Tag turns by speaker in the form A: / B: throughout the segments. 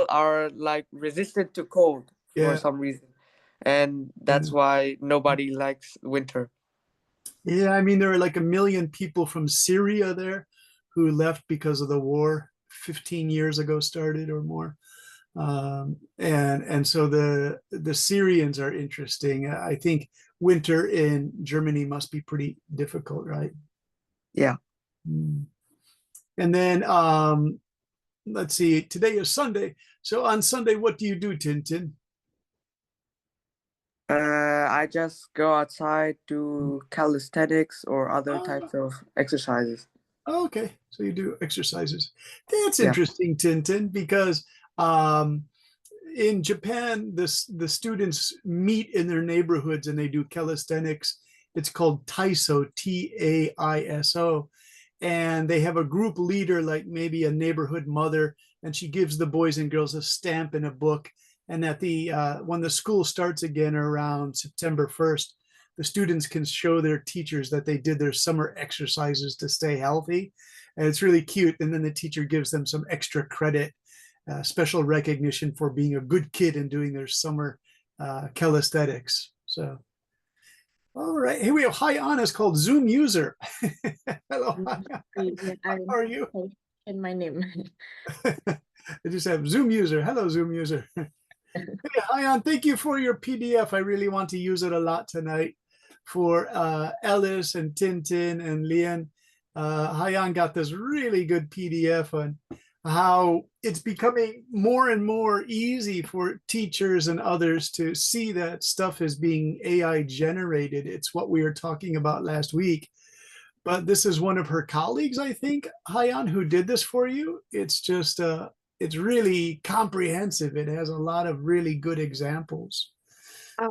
A: are like resistant to cold for
B: Yeah.
A: some reason, and
B: Yeah.
A: that's why nobody likes winter.
B: Yeah, I mean, there are like a million people from Syria there who left because of the war 15 years ago started or more. And so the Syrians are interesting. I think winter in Germany must be pretty difficult, right?
A: Yeah.
B: Mm. And then let's see, today is Sunday. So on Sunday, what do you do, Tintin?
A: I just go outside, do calisthenics or other
B: Oh,
A: types of exercises.
B: okay. So you do exercises. That's
A: Yeah.
B: interesting, Tintin, because um, in Japan, the students meet in their neighborhoods and they do calisthenics. It's called Taiso, Taiso. And they have a group leader, like maybe a neighborhood mother, and she gives the boys and girls a stamp in a book. And at the when the school starts again around September 1st, the students can show their teachers that they did their summer exercises to stay healthy. And it's really cute. And then the teacher gives them some extra credit, special recognition for being a good kid and doing their summer calisthenics. So, all right. Here we have Hi On is called Zoom user. Hello.
C: Yeah,
B: How are you?
C: and my name.
B: I just have Zoom user. Hello, Zoom user. Hey, Hi On. Thank you for your PDF. I really want to use it a lot tonight for Ellis and Tintin and Lian. Hayan got this really good PDF on how it's becoming more and more easy for teachers and others to see that stuff is being AI generated. It's what we were talking about last week. But this is one of her colleagues, I think, Hayan, who did this for you. It's just, it's really comprehensive. It has a lot of really good examples.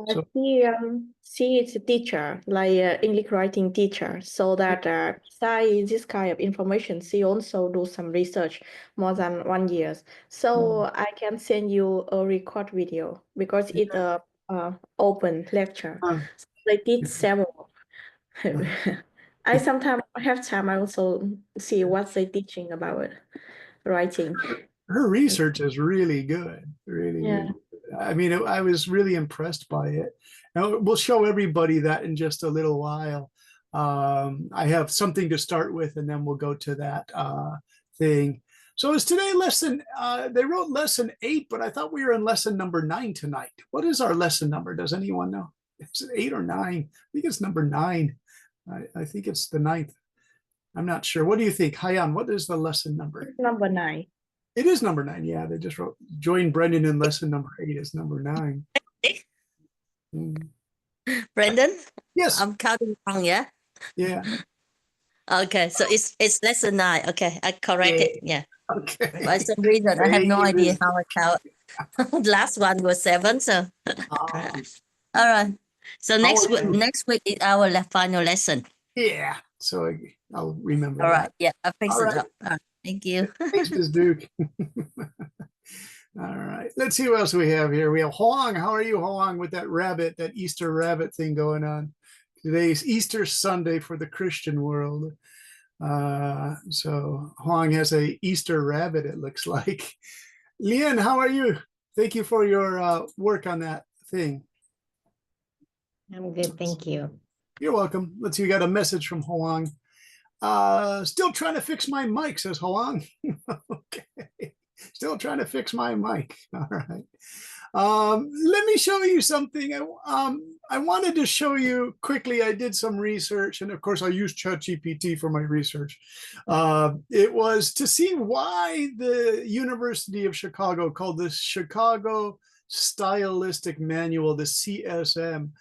B: So,
C: She is a teacher, like English writing teacher. So that besides this kind of information, she also do some research more than 1 year. So I can send you a record video because it's a open lecture.
B: uh,
C: They did several. I sometimes have time. I also see what they teaching about writing.
B: her research is really good, really,
C: Yeah.
B: really good. I mean, I was really impressed by it. Now, we'll show everybody that in just a little while. I have something to start with, and then we'll go to that thing. So is today lesson, they wrote lesson 8, but I thought we were in lesson number 9 tonight. What is our lesson number? Does anyone know? Is it 8 or 9? I think it's number 9. I think it's the 9th. I'm not sure. What do you think? Hayan, what is the lesson number?
C: Number 9.
B: It is number 9. Yeah, they just wrote join Brendan in lesson number 8 is number 9. Mm.
D: Brendan,
B: Yes.
D: I'm counting wrong, yeah?
B: Yeah.
D: Okay, so it's lesson 9. Okay, I corrected. Yeah.
B: Okay.
D: By some reason, I have no idea how I count. Last one was 7, so.
B: Ah.
D: All right. So next
B: are you?
D: next week is our final lesson.
B: Yeah. So I'll remember
D: All
B: that.
D: right. Yeah, I fixed
B: All
D: it
B: right.
D: up. All right. Thank you.
B: Thanks, Ms. Duke. All right. Let's see what else we have here. We have Hoang. How are you, Hoang, with that rabbit, that Easter rabbit thing going on? Today's Easter Sunday for the Christian world. So Hoang has a Easter rabbit, it looks like. Lian, how are you? Thank you for your work on that thing.
E: I'm good, thank you.
B: You're welcome. Let's see, we got a message from Hoang. Still trying to fix my mic, says Hoang. Okay. Still trying to fix my mic. All right. Let me show you something. I wanted to show you quickly. I did some research, and of course, I used ChatGPT for my research. It was to see why the University of Chicago, called the Chicago Stylistic Manual, the CSM,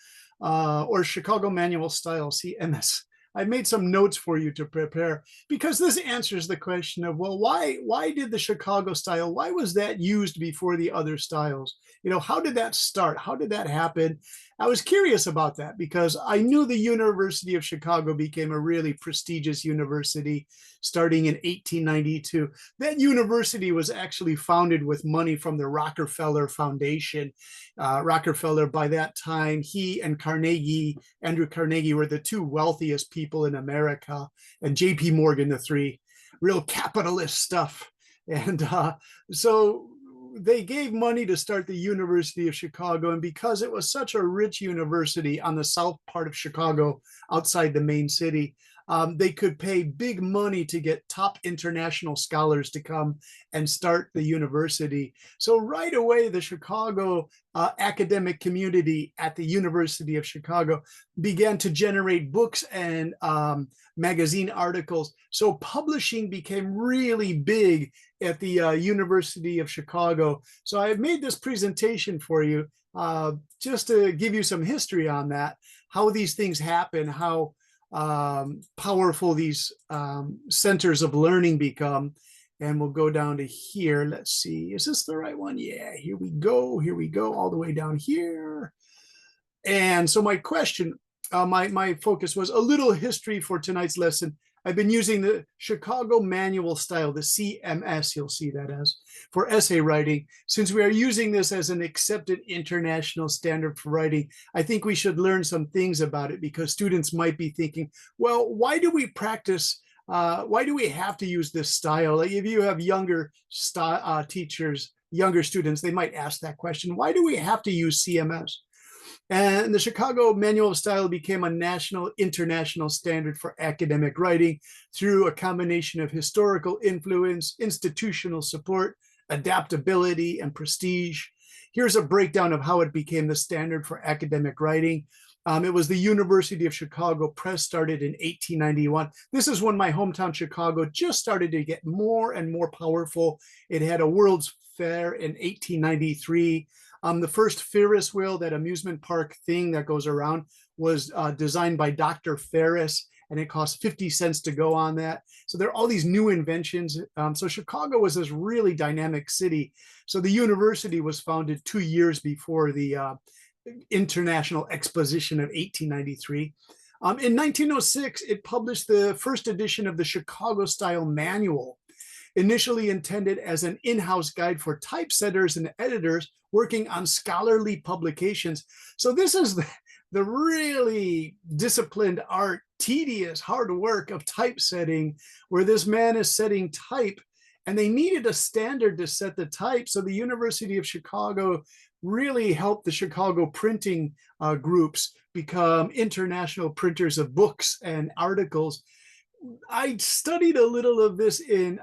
B: or Chicago Manual Style, CMS. I made some notes for you to prepare because this answers the question of, well, why did the Chicago style, why was that used before the other styles? You know, how did that start? How did that happen? I was curious about that because I knew the University of Chicago became a really prestigious university starting in 1892. That university was actually founded with money from the Rockefeller Foundation. Rockefeller, by that time, he and Carnegie, Andrew Carnegie, were the two wealthiest people in America, and JP Morgan, the three real capitalist stuff. And so they gave money to start the University of Chicago, and because it was such a rich university on the south part of Chicago, outside the main city, they could pay big money to get top international scholars to come and start the university. So right away, the Chicago academic community at the University of Chicago began to generate books and magazine articles. So publishing became really big at the University of Chicago. So I've made this presentation for you just to give you some history on that, how these things happen, how powerful these centers of learning become. And we'll go down to here. Let's see, is this the right one? Yeah, here we go, all the way down here. And so my question, my focus was a little history for tonight's lesson. I've been using the Chicago Manual Style, the CMS, you'll see that as, for essay writing. Since we are using this as an accepted international standard for writing, I think we should learn some things about it, because students might be thinking, well, why do we practice? Why do we have to use this style? Like if you have younger teachers, younger students, they might ask that question. Why do we have to use CMS? And the Chicago Manual of Style became a national, international standard for academic writing through a combination of historical influence, institutional support, adaptability, and prestige. Here's a breakdown of how it became the standard for academic writing. It was the University of Chicago Press, started in 1891. This is when my hometown Chicago just started to get more and more powerful. It had a World's Fair in 1893. The first Ferris wheel, that amusement park thing that goes around, was designed by Dr. Ferris, and it cost 50 cents to go on that. So there are all these new inventions. So Chicago was this really dynamic city. So the university was founded 2 years before the International Exposition of 1893. In 1906, it published the first edition of the Chicago Style Manual, initially intended as an in-house guide for typesetters and editors working on scholarly publications. So this is the really disciplined art, tedious, hard work of typesetting, where this man is setting type, and they needed a standard to set the type. So the University of Chicago really helped the Chicago printing groups become international printers of books and articles. I studied a little of this in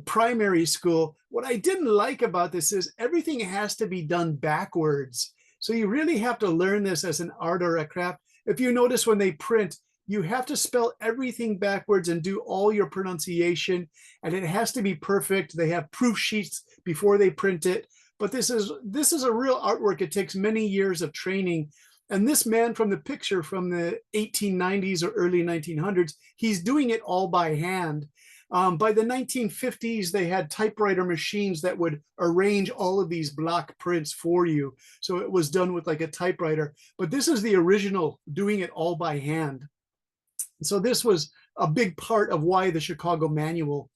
B: primary school. What I didn't like about this is everything has to be done backwards. So you really have to learn this as an art or a craft. If you notice when they print, you have to spell everything backwards and do all your pronunciation, and it has to be perfect. They have proof sheets before they print it. But this is a real artwork. It takes many years of training. And this man from the picture from the 1890s or early 1900s, he's doing it all by hand. By the 1950s, they had typewriter machines that would arrange all of these block prints for you. So it was done with like a typewriter. But this is the original, doing it all by hand. So this was a big part of why the Chicago Manual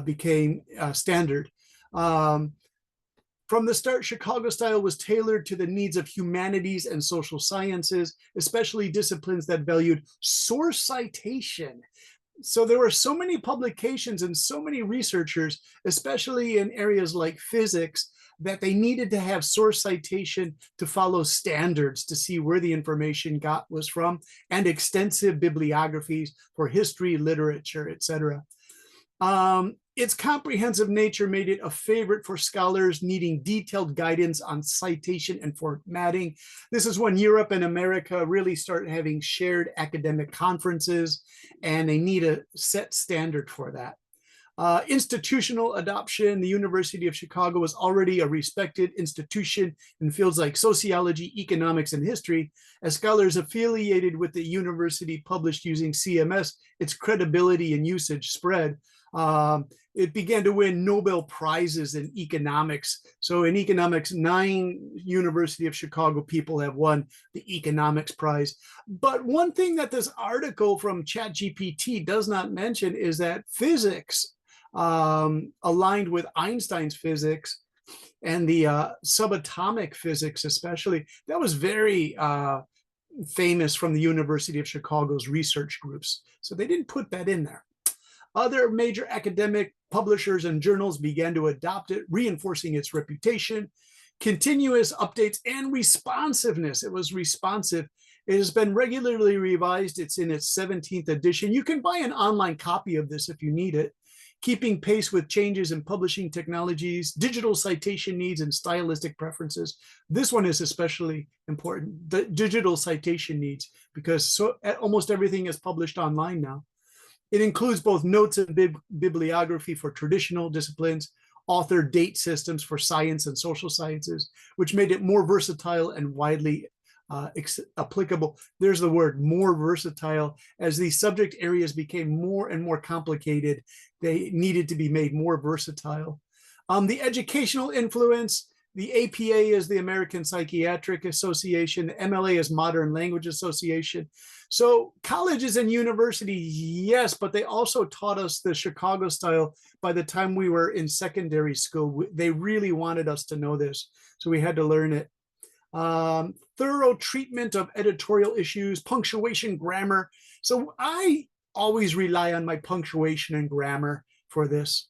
B: became standard. From the start, Chicago Style was tailored to the needs of humanities and social sciences, especially disciplines that valued source citation. So there were so many publications and so many researchers, especially in areas like physics, that they needed to have source citation to follow standards to see where the information was from, and extensive bibliographies for history, literature, etc. Its comprehensive nature made it a favorite for scholars needing detailed guidance on citation and formatting. This is when Europe and America really start having shared academic conferences, and they need a set standard for that. Institutional adoption, the University of Chicago was already a respected institution in fields like sociology, economics, and history. As scholars affiliated with the university published using CMS, its credibility and usage spread. It began to win Nobel Prizes in economics. So in economics, 9 University of Chicago people have won the economics prize. But one thing that this article from ChatGPT does not mention is that physics, aligned with Einstein's physics and the subatomic physics especially, that was very famous from the University of Chicago's research groups. So they didn't put that in there. Other major academic publishers and journals began to adopt it, reinforcing its reputation. Continuous updates and responsiveness. It was responsive. It has been regularly revised. It's in its 17th edition. You can buy an online copy of this if you need it. Keeping pace with changes in publishing technologies, digital citation needs, and stylistic preferences. This one is especially important, the digital citation needs, because almost everything is published online now. It includes both notes and bibliography for traditional disciplines, author date systems for science and social sciences, which made it more versatile and widely applicable. There's the word, more versatile. As these subject areas became more and more complicated, they needed to be made more versatile. The educational influence, the APA is the American Psychiatric Association, the MLA is Modern Language Association. So colleges and universities, yes, but they also taught us the Chicago style by the time we were in secondary school. They really wanted us to know this, so we had to learn it. Thorough treatment of editorial issues, punctuation, grammar. So I always rely on my punctuation and grammar for this.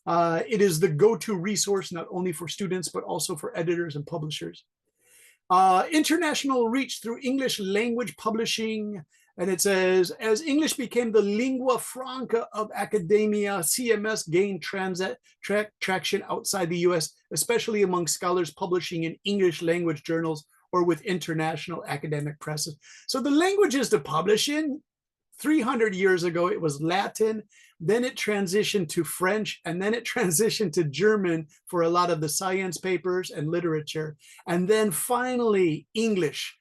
B: It is the go-to resource, not only for students, but also for editors and publishers. International reach through English language publishing. And it says, as English became the lingua franca of academia, CMS gained traction outside the US, especially among scholars publishing in English language journals or with international academic presses. So the languages to publish in, 300 years ago, it was Latin, then it transitioned to French, and then it transitioned to German for a lot of the science papers and literature. And then finally, English.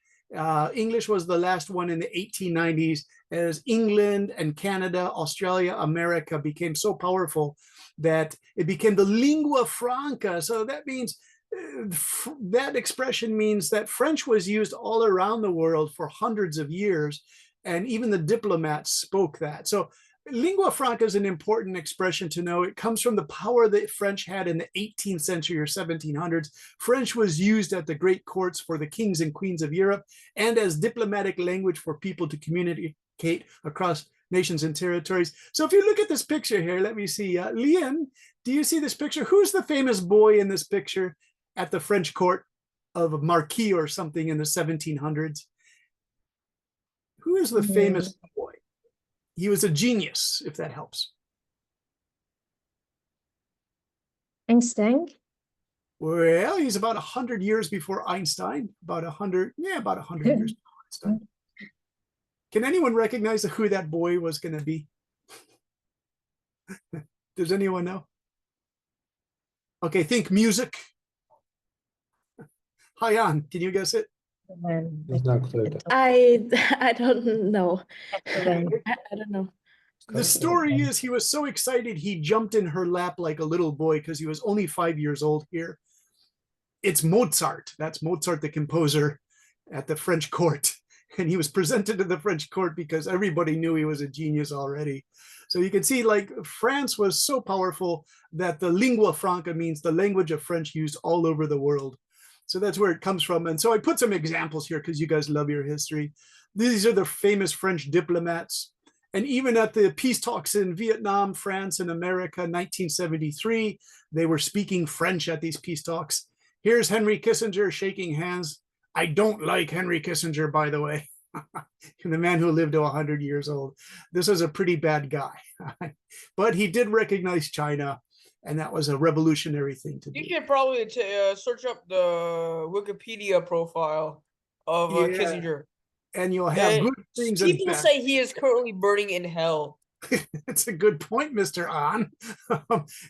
B: English was the last one in the 1890s as England and Canada, Australia, America became so powerful that it became the lingua franca. So that means that expression means that French was used all around the world for hundreds of years, and even the diplomats spoke that. So lingua franca is an important expression to know. It comes from the power that French had in the 18th century or 1700s. French was used at the great courts for the kings and queens of Europe and as diplomatic language for people to communicate across nations and territories. So if you look at this picture here, let me see. Lian, do you see this picture? Who's the famous boy in this picture at the French court of a marquis or something in the 1700s? Who is the famous boy? He was a genius, if that helps.
E: Einstein?
B: Well, he's about 100 years before Einstein. About 100 years before Einstein. Can anyone recognize who that boy was going to be? Does anyone know? Okay, think music. Hyan, can you guess it?
F: It's not clear.
C: I don't know.
E: Beethoven.
C: I don't know.
B: The story is he was so excited he jumped in her lap like a little boy because he was only 5 years old here. It's Mozart. That's Mozart, the composer at the French court. And he was presented to the French court because everybody knew he was a genius already. So you can see, like, France was so powerful that the lingua franca means the language of French used all over the world. So that's where it comes from. And so I put some examples here because you guys love your history. These are the famous French diplomats. And even at the peace talks in Vietnam, France, and America, 1973, they were speaking French at these peace talks. Here's Henry Kissinger shaking hands. I don't like Henry Kissinger, by the way. The man who lived to 100 years old. This is a pretty bad guy. But he did recognize China, and that was a revolutionary thing to do.
G: You should probably search up the Wikipedia profile of Kissinger.
B: And you'll have good things and
G: people
B: bad.
G: say he is currently burning in hell.
B: That's a good point, Mr. An.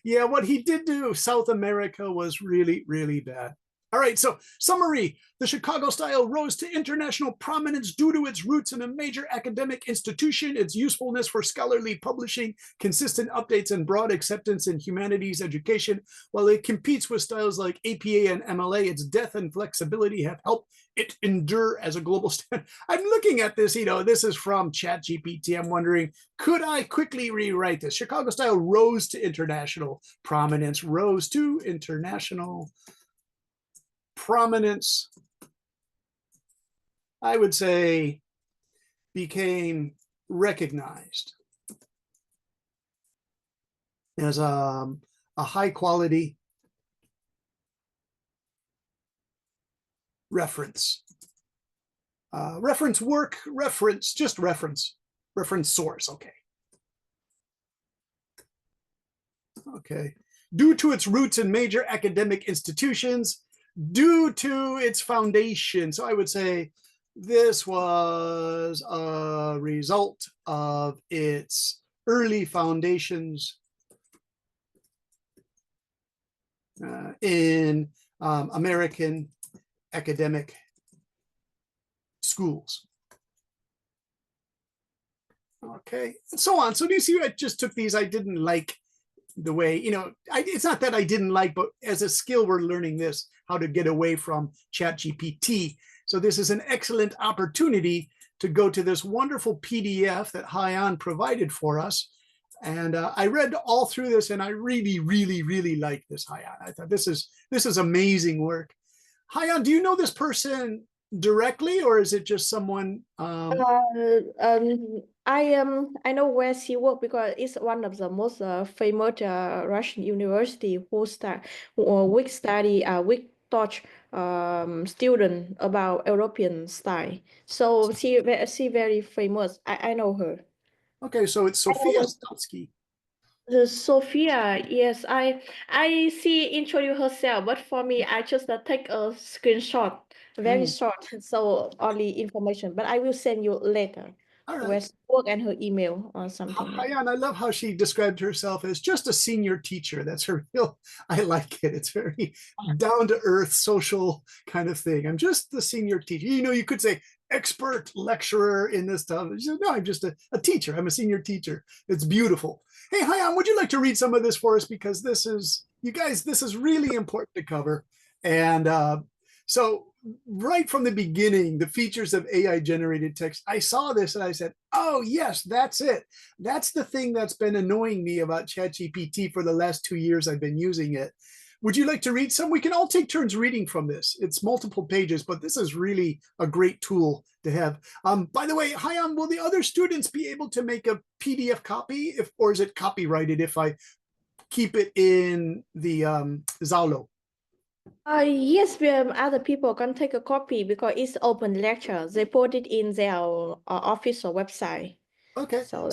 B: Yeah, what he did do, South America was really, really bad. All right, so summary. The Chicago style rose to international prominence due to its roots in a major academic institution, its usefulness for scholarly publishing, consistent updates, and broad acceptance in humanities education. While it competes with styles like APA and MLA, its depth and flexibility have helped it endure as a global standard. I'm looking at this, this is from ChatGPT. I'm wondering, could I quickly rewrite this? Chicago style rose to international prominence, rose to international prominence. I would say became recognized. as a high quality reference. Reference work, reference, just reference source, okay. Okay. Due to its roots in major academic institutions, due to its foundation. So I would say this was a result of its early foundations in American academic schools. Okay, and so on. So do you see, I just took these, I didn't like the way, it's not that I didn't like, but as a skill, we're learning this, how to get away from ChatGPT. So this is an excellent opportunity to go to this wonderful PDF that Hyan provided for us. And I read all through this, and I really, really, really like this, Hyan. I thought this is amazing work. Hyan, do you know this person directly, or is it just someone?
C: I know where she worked because it's one of the most famous Russian university who taught student about European style. So she very famous. I know her.
B: Okay, so it's Sophia Stotsky.
C: The Sophia, yes, I see introduce herself, but for me, I just take a screenshot, very short, so only information. But I will send you later.
B: All right.
C: Where she work and her email or something like that.
B: Hyan, I love how she described herself as just a senior teacher. That's her real, I like it. It's very down to earth, social kind of thing. I'm just the senior teacher. You could say expert lecturer in this stuff. She said, no, I'm just a teacher. I'm a senior teacher. It's beautiful. Hey, Hyan, would you like to read some of this for us? Because this is, you guys, this is really important to cover. And so right from the beginning, the features of AI generated text, I saw this and I said, oh yes, that's it. That's the thing that's been annoying me about ChatGPT for the last 2 years I've been using it. Would you like to read some? We can all take turns reading from this. It's multiple pages, but this is really a great tool to have. By the way, Hyan, will the other students be able to make a PDF copy, or is it copyrighted if I keep it in the Zalo?
C: Yes, other people can take a copy because it's open lecture. They put it in their official website.
B: Okay, so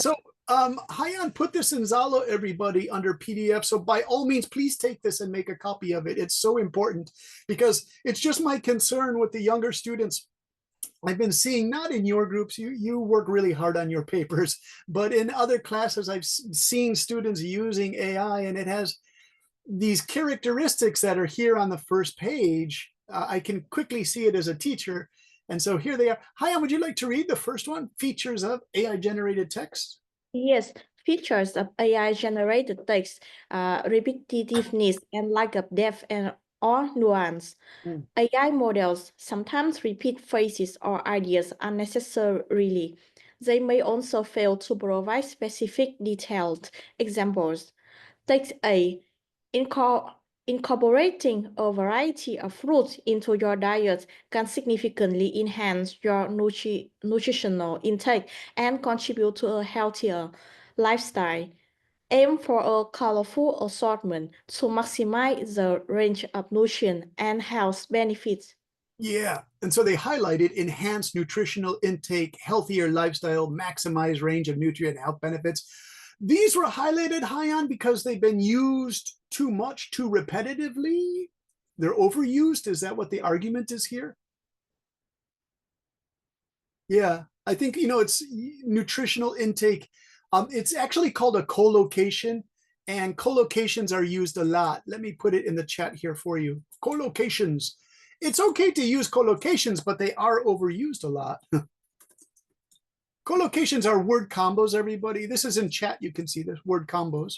B: Hyan, put this in Zalo, everybody, under PDF. So by all means, please take this and make a copy of it. It's so important because it's just my concern with the younger students. I've been seeing, not in your groups, you work really hard on your papers, but in other classes, I've seen students using AI, and it has these characteristics that are here on the first page. I can quickly see it as a teacher. And so here they are. Hyan, would you like to read the first one? Features of AI generated text?
C: Yes, features of AI generated text, repetitiveness and lack of depth or nuance. AI models sometimes repeat phrases or ideas unnecessarily. They may also fail to provide specific detailed examples. Text A, incorporating a variety of fruits into your diet can significantly enhance your nutritional intake and contribute to a healthier lifestyle. Aim for a colorful assortment to maximize the range of nutrition and health benefits.
B: Yeah, and so they highlighted enhanced nutritional intake, healthier lifestyle, maximize range of nutrient health benefits. These were highlighted, Hyan, because they've been used too much, too repetitively. They're overused. Is that what the argument is here? Yeah, I think, it's nutritional intake. It's actually called a collocation, and collocations are used a lot. Let me put it in the chat here for you. Collocations. It's okay to use collocations, but they are overused a lot. Collocations are word combos, everybody. This is in chat. You can see this, word combos.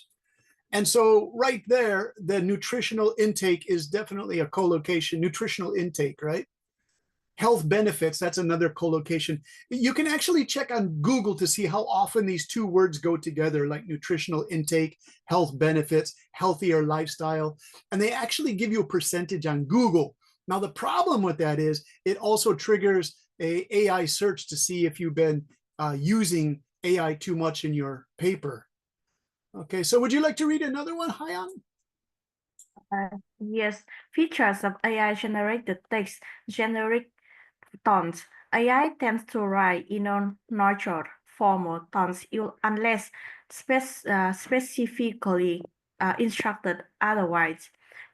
B: And so right there, the nutritional intake is definitely a collocation, nutritional intake, right? Health benefits, that's another collocation. You can actually check on Google to see how often these two words go together, like nutritional intake, health benefits, healthier lifestyle. And they actually give you a percentage on Google. Now, the problem with that is it also triggers a AI search to see if you've been using AI too much in your paper. Okay, so would you like to read another one, Hyan?
C: Yes, features of AI-generated text, generic tones. AI tends to write in non-natural formal tones unless specifically instructed otherwise.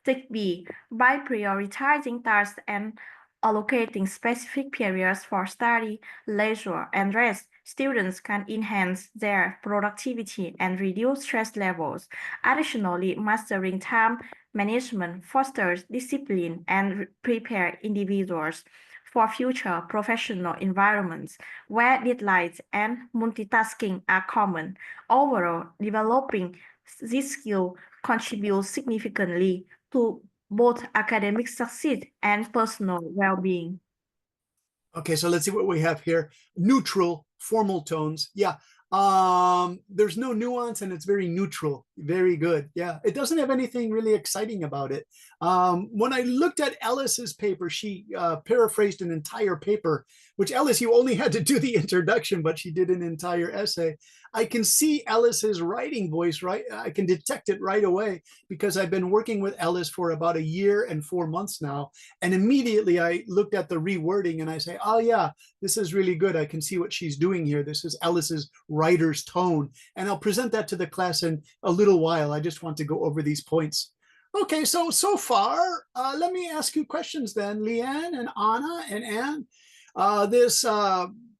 C: Take B. By prioritizing tasks and allocating specific periods for study, leisure, and rest, students can enhance their productivity and reduce stress levels. Additionally, mastering time management fosters discipline and prepare individuals for future professional environments where deadlines and multitasking are common. Overall, developing this skill contributes significantly to both academic success and personal well-being.
B: Okay, so let's see what we have here. Neutral, formal tones. Yeah. There's no nuance and it's very neutral. Very good. Yeah. It doesn't have anything really exciting about it. When I looked at Ellis's paper, she paraphrased an entire paper, which Ellis, you only had to do the introduction, but she did an entire essay. I can see Ellis's writing voice, right? I can detect it right away because I've been working with Ellis for about a year and 4 months now. And immediately I looked at the rewording and I say, oh yeah, this is really good. I can see what she's doing here. This is Ellis's writer's tone. And I'll present that to the class in a little while. I just want to go over these points. Okay, so far, let me ask you questions then, Leanne and Anna and Anne. This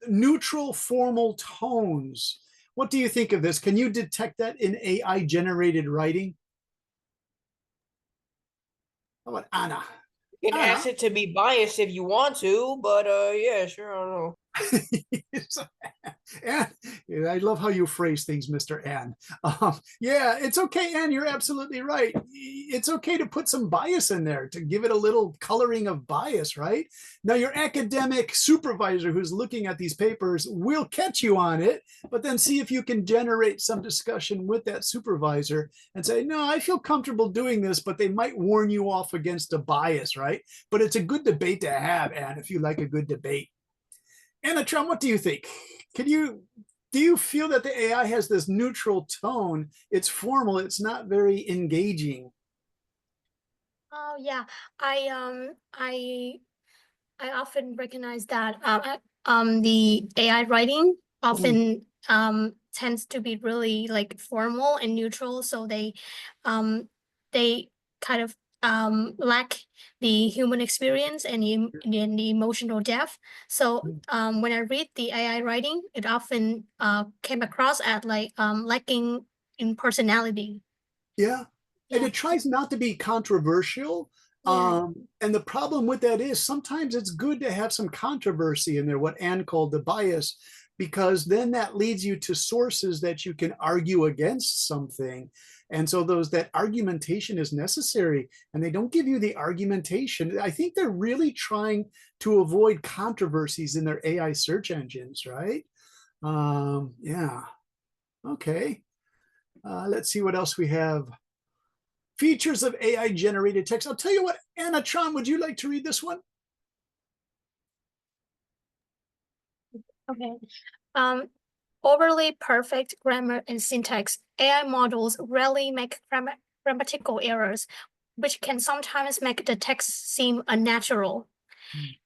B: neutral formal tones. What do you think of this? Can you detect that in AI generated writing? How about Anna?
G: You can ask it to be biased if you want to, but yeah, sure, I don't know.
B: Anne, I love how you phrase things, Mr. Ann. Yeah, it's okay, Anne. You're absolutely right. It's okay to put some bias in there to give it a little coloring of bias, right? Now, your academic supervisor who's looking at these papers will catch you on it, but then see if you can generate some discussion with that supervisor and say, no, I feel comfortable doing this, but they might warn you off against a bias, right? But it's a good debate to have, Anne, if you like a good debate. Anna Trump, what do you think? Do you feel that the AI has this neutral tone? It's formal, it's not very engaging.
E: Oh yeah, I often recognize that the AI writing often tends to be really like formal and neutral, so they kind of lack the human experience and the emotional depth. So when I read the AI writing, it often came across as like lacking in personality.
B: Yeah. And
E: Yeah.
B: it tries not to be controversial.
E: Yeah.
B: And the problem with that is sometimes it's good to have some controversy in there, what Anne called the bias, because then that leads you to sources that you can argue against something. And so that argumentation is necessary, and they don't give you the argumentation. I think they're really trying to avoid controversies in their AI search engines, right? Yeah. Okay. Let's see what else we have. Features of AI generated text. I'll tell you what, Anna Tron, would you like to read this one?
E: Okay. Overly perfect grammar and syntax. AI models rarely make grammatical errors, which can sometimes make the text seem unnatural.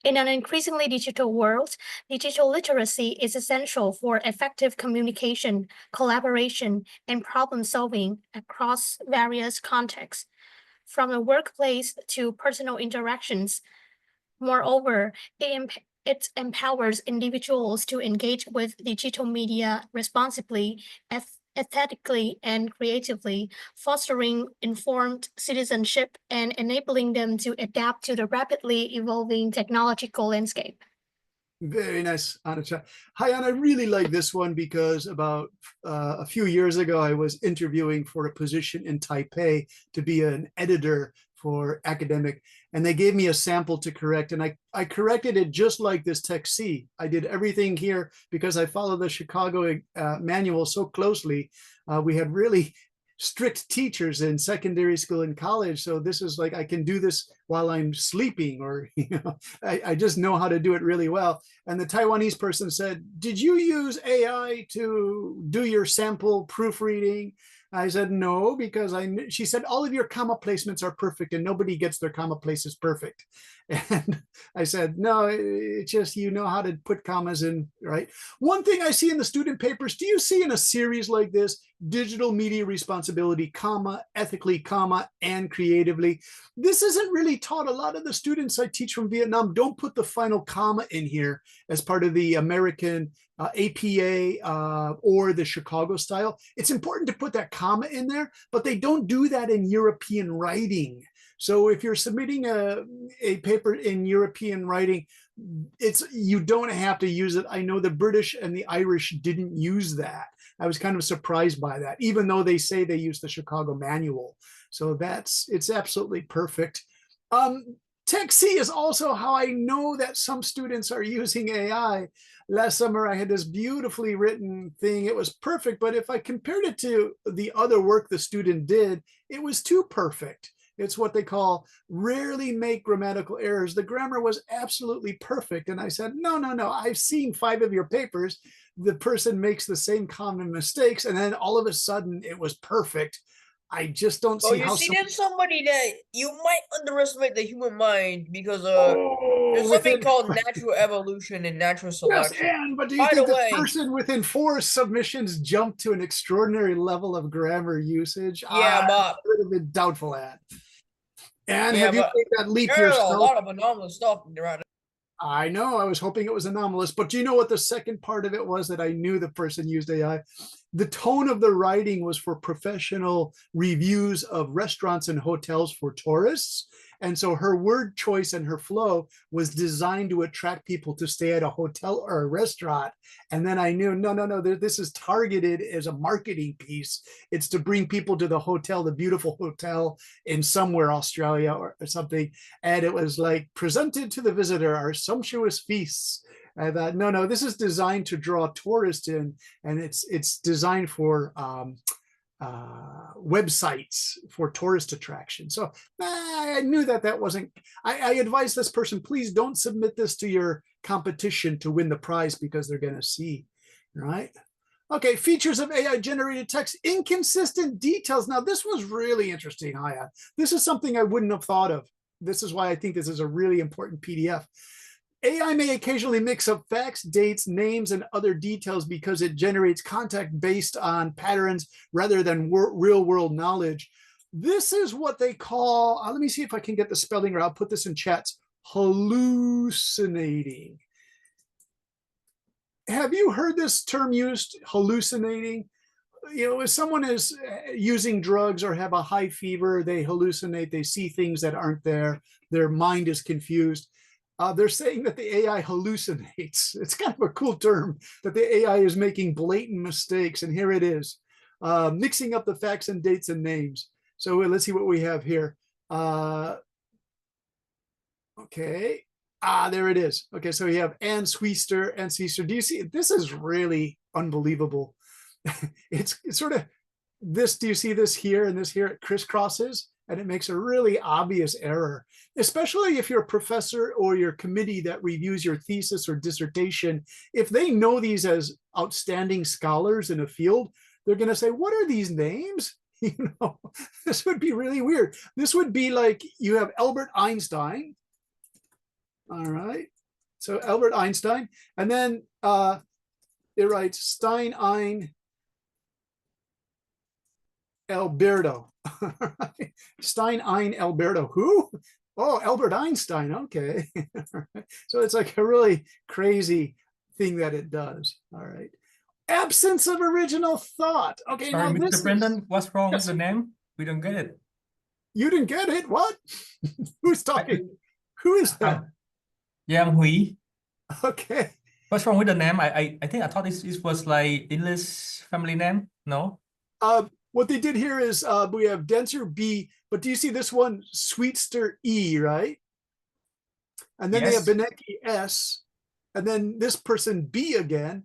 E: In an increasingly digital world, digital literacy is essential for effective communication, collaboration, and problem solving across various contexts, from the workplace to personal interactions. Moreover, it empowers individuals to engage with digital media responsibly, aesthetically, and creatively, fostering informed citizenship and enabling them to adapt to the rapidly evolving technological landscape.
B: Very nice, Anna Tron. Hi, Anna. I really like this one because about a few years ago, I was interviewing for a position in Taipei to be an editor for academic, and they gave me a sample to correct, and I corrected it just like this text C. I did everything here because I follow the Chicago manual so closely. We had really strict teachers in secondary school and college, so this is like I can do this while I'm sleeping, or I just know how to do it really well. And the Taiwanese person said, did you use AI to do your sample proofreading? I said, no, because she said, all of your comma placements are perfect and nobody gets their comma places perfect. And I said, no, it's just, you know how to put commas in, right? One thing I see in the student papers, do you see in a series like this, digital media responsibility, comma, ethically, comma, and creatively? This isn't really taught. A lot of the students I teach from Vietnam don't put the final comma in here as part of the American APA or the Chicago style. It's important to put that comma in there, but they don't do that in European writing. So if you're submitting a paper in European writing, you don't have to use it. I know the British and the Irish didn't use that. I was kind of surprised by that, even though they say they use the Chicago manual. So it's absolutely perfect. Tech C is also how I know that some students are using AI. Last summer, I had this beautifully written thing. It was perfect, but if I compared it to the other work the student did, it was too perfect. It's what they call rarely make grammatical errors. The grammar was absolutely perfect. And I said, no, no, no, I've seen 5 of your papers. The person makes the same common mistakes, and then all of a sudden it was perfect. I just don't see how.
G: You see, there's somebody that you might underestimate the human mind because there's something called natural evolution and natural selection.
B: Yes, but do you think the person within 4 submissions jumped to an extraordinary level of grammar usage?
G: Yeah, but
B: I would have been doubtful at. And
G: yeah,
B: have you made that leap
G: there's
B: yourself?
G: a lot of anomalous stuff around.
B: I know. I was hoping it was anomalous, but do you know what the second part of it was that I knew the person used AI? The tone of the writing was for professional reviews of restaurants and hotels for tourists. And so her word choice and her flow was designed to attract people to stay at a hotel or a restaurant. And then I knew, no, this is targeted as a marketing piece. It's to bring people to the hotel, the beautiful hotel in somewhere, Australia or something. And it was like, presented to the visitor our sumptuous feasts. I thought, no, this is designed to draw tourists in, and it's designed for websites for tourist attraction. So I knew that wasn't. I advised this person, please don't submit this to your competition to win the prize because they're going to see, right? Okay, features of AI generated text, inconsistent details. Now this was really interesting, Haya. This is something I wouldn't have thought of. This is why I think this is a really important PDF. AI may occasionally mix up facts, dates, names, and other details because it generates context based on patterns rather than real world knowledge. This is what they call, let me see if I can get the spelling right. I'll put this in chats, hallucinating. Have you heard this term used, hallucinating? You know, if someone is using drugs or have a high fever, they hallucinate, they see things that aren't there, their mind is confused. They're saying that the AI hallucinates. It's kind of a cool term, that the AI is making blatant mistakes. And here it is, mixing up the facts and dates and names. So let's see what we have here. Okay. There it is. Okay, so we have Ann Sweester. Do you see? This is really unbelievable. It's sort of this. Do you see this here and this here? It crisscrosses. And it makes a really obvious error, especially if you're a professor or your committee that reviews your thesis or dissertation. If they know these as outstanding scholars in a field, they're going to say, what are these names? You know, this would be really weird. This would be like you have Albert Einstein. All right. So Albert Einstein. And then it writes Stein ein Alberto. Stein ein Alberto. Who? Oh, Albert Einstein. Okay. So it's like a really crazy thing that it does. All right. Absence of original thought. Okay.
F: Sorry,
B: now this
F: Mr. Brendan, what's wrong
B: Yes.
F: with the name? We don't get it.
B: You didn't get it? What? Who's talking? Who is that?
F: Yang Hui.
B: Okay.
F: What's wrong with the name? I think I thought this was like English family name. No?
B: What they did here is we have denser B, but do you see this one, Sweetster E, right? And then they have
F: Yes.
B: Benecki S, and then this person B again.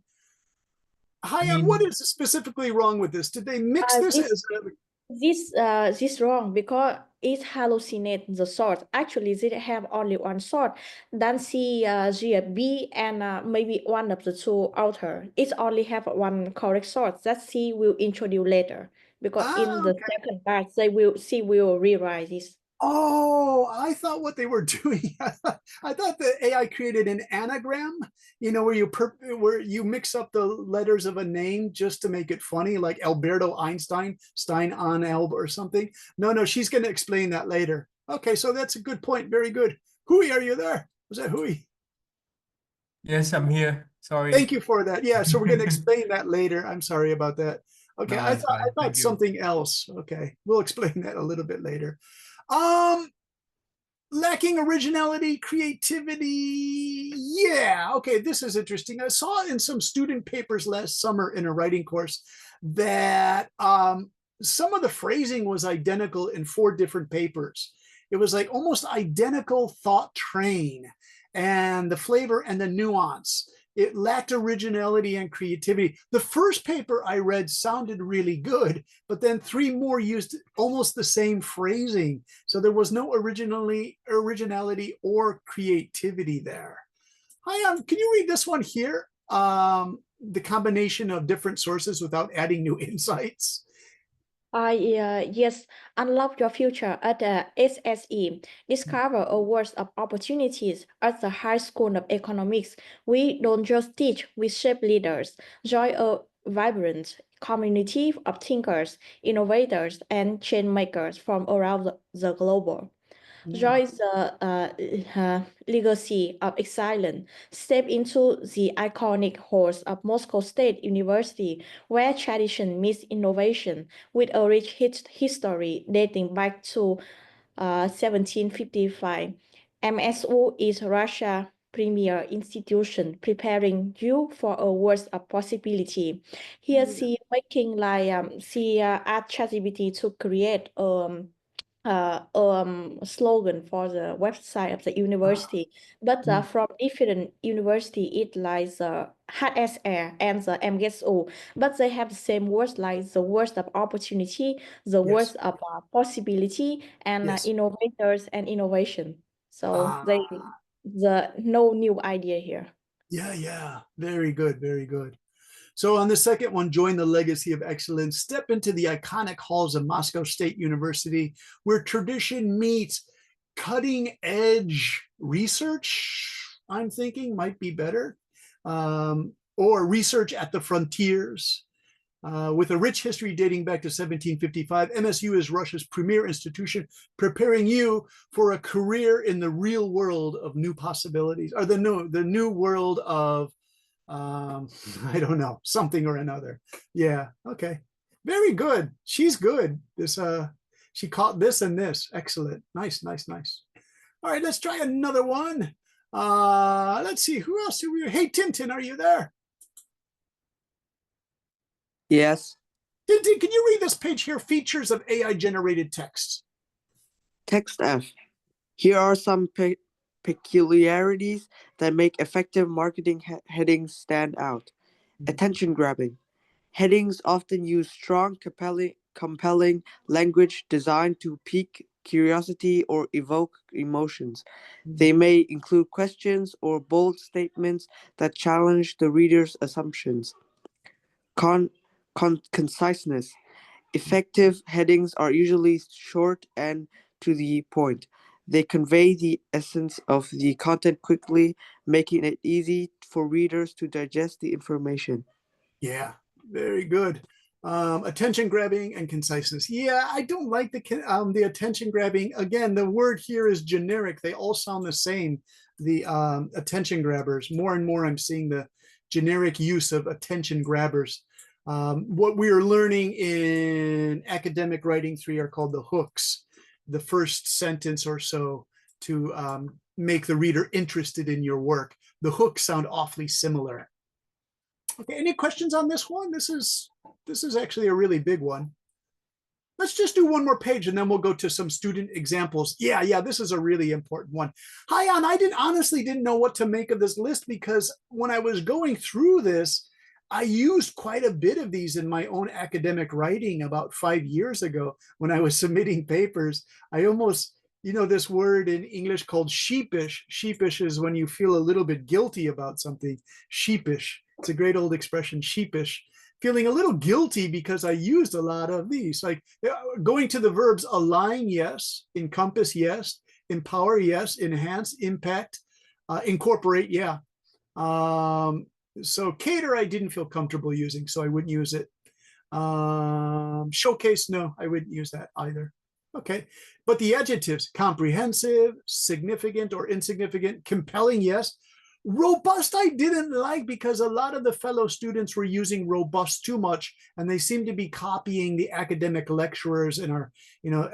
B: Haya,
F: mean-
B: what is specifically wrong with this? Did they mix this?
C: This wrong because it hallucinate the source. Actually, they have only one source. Then C, G, B, and maybe one of the two author. It only have one correct source that C will introduce later. because
B: Ah,
C: in the
B: okay.
C: second part, she will rewrite this.
B: Oh, I thought what they were doing. I thought the AI created an anagram, where you mix up the letters of a name just to make it funny, like Alberto Einstein, Stein on Elb or something. No, she's going to explain that later. Okay, so that's a good point. Very good. Hui, are you there? Was that Hui?
F: Yes, I'm here. Sorry.
B: Thank you for that. Yeah, so we're going to explain that later. I'm sorry about that. Okay,
F: No,
B: I
F: it's
B: thought
F: fine. Thank you.
B: something else. Okay, we'll explain that a little bit later. Lacking originality, creativity. Yeah, okay, this is interesting. I saw in some student papers last summer in a writing course that some of the phrasing was identical in 4 different papers. It was like almost identical thought train, and the flavor and the nuance. It lacked originality and creativity. The first paper I read sounded really good, but then 3 more used almost the same phrasing. So there was no originality or creativity there. Hi, can you read this one here? The combination of different sources without adding new insights.
C: Yes, unlock your future at the SSE. Discover a world of opportunities at the High School of Economics. We don't just teach, we shape leaders. Join a vibrant community of thinkers, innovators, and change makers from around the globe. Join the legacy of excellence. Step into the iconic halls of Moscow State University, where tradition meets innovation, with a rich history dating back to 1755. MSU is Russia's premier institution, preparing you for a world of possibility. Here, she making like she asked ChatGPT to create slogan for the website of the university, but from different university it lies the HSR and the MSU, but they have the same words like the words of opportunity, the
B: Yes.
C: words of possibility, and
B: Yes.
C: innovators and innovation. So
B: Ah.
C: the no new idea here.
B: Yeah. Very good. Very good. So on the second one, join the legacy of excellence. Step into the iconic halls of Moscow State University, where tradition meets cutting edge research, I'm thinking might be better, or research at the frontiers. With a rich history dating back to 1755, MSU is Russia's premier institution, preparing you for a career in the real world of new possibilities, or the new world of I don't know, something or another. Yeah, okay. Very good. She's good. She caught this and this. Excellent. Nice. All right, let's try another one. Let's see, who else do we? Hey, Tintin, are you there?
A: Yes.
B: Tintin, can you read this page here? Features of AI generated text.
A: Text F. Here are some peculiarities that make effective marketing headings stand out. Attention grabbing. Headings often use strong, compelling language designed to pique curiosity or evoke emotions. They may include questions or bold statements that challenge the reader's assumptions. Conciseness. Effective headings are usually short and to the point. They convey the essence of the content quickly, making it easy for readers to digest the information.
B: Yeah, very good. Attention grabbing and conciseness. Yeah, I don't like the attention grabbing. Again, the word here is generic. They all sound the same. The attention grabbers. More and more, I'm seeing the generic use of attention grabbers. What we are learning in academic writing 3 are called the hooks. The first sentence or so to make the reader interested in your work. The hooks sound awfully similar. Okay, any questions on this one? This is actually a really big one. Let's just do one more page and then we'll go to some student examples. Yeah, this is a really important one. Hi, An, I honestly didn't know what to make of this list because when I was going through this, I used quite a bit of these in my own academic writing about 5 years ago when I was submitting papers. I almost, this word in English called sheepish. Sheepish is when you feel a little bit guilty about something. Sheepish. It's a great old expression, sheepish. feeling a little guilty because I used a lot of these, like going to the verbs align, yes, encompass, yes, empower, yes, enhance, impact, incorporate, yeah. So cater, I didn't feel comfortable using, so I wouldn't use it. Showcase, no, I wouldn't use that either. Okay, but the adjectives, comprehensive, significant or insignificant, compelling, yes. Robust, I didn't like because a lot of the fellow students were using robust too much, and they seemed to be copying the academic lecturers and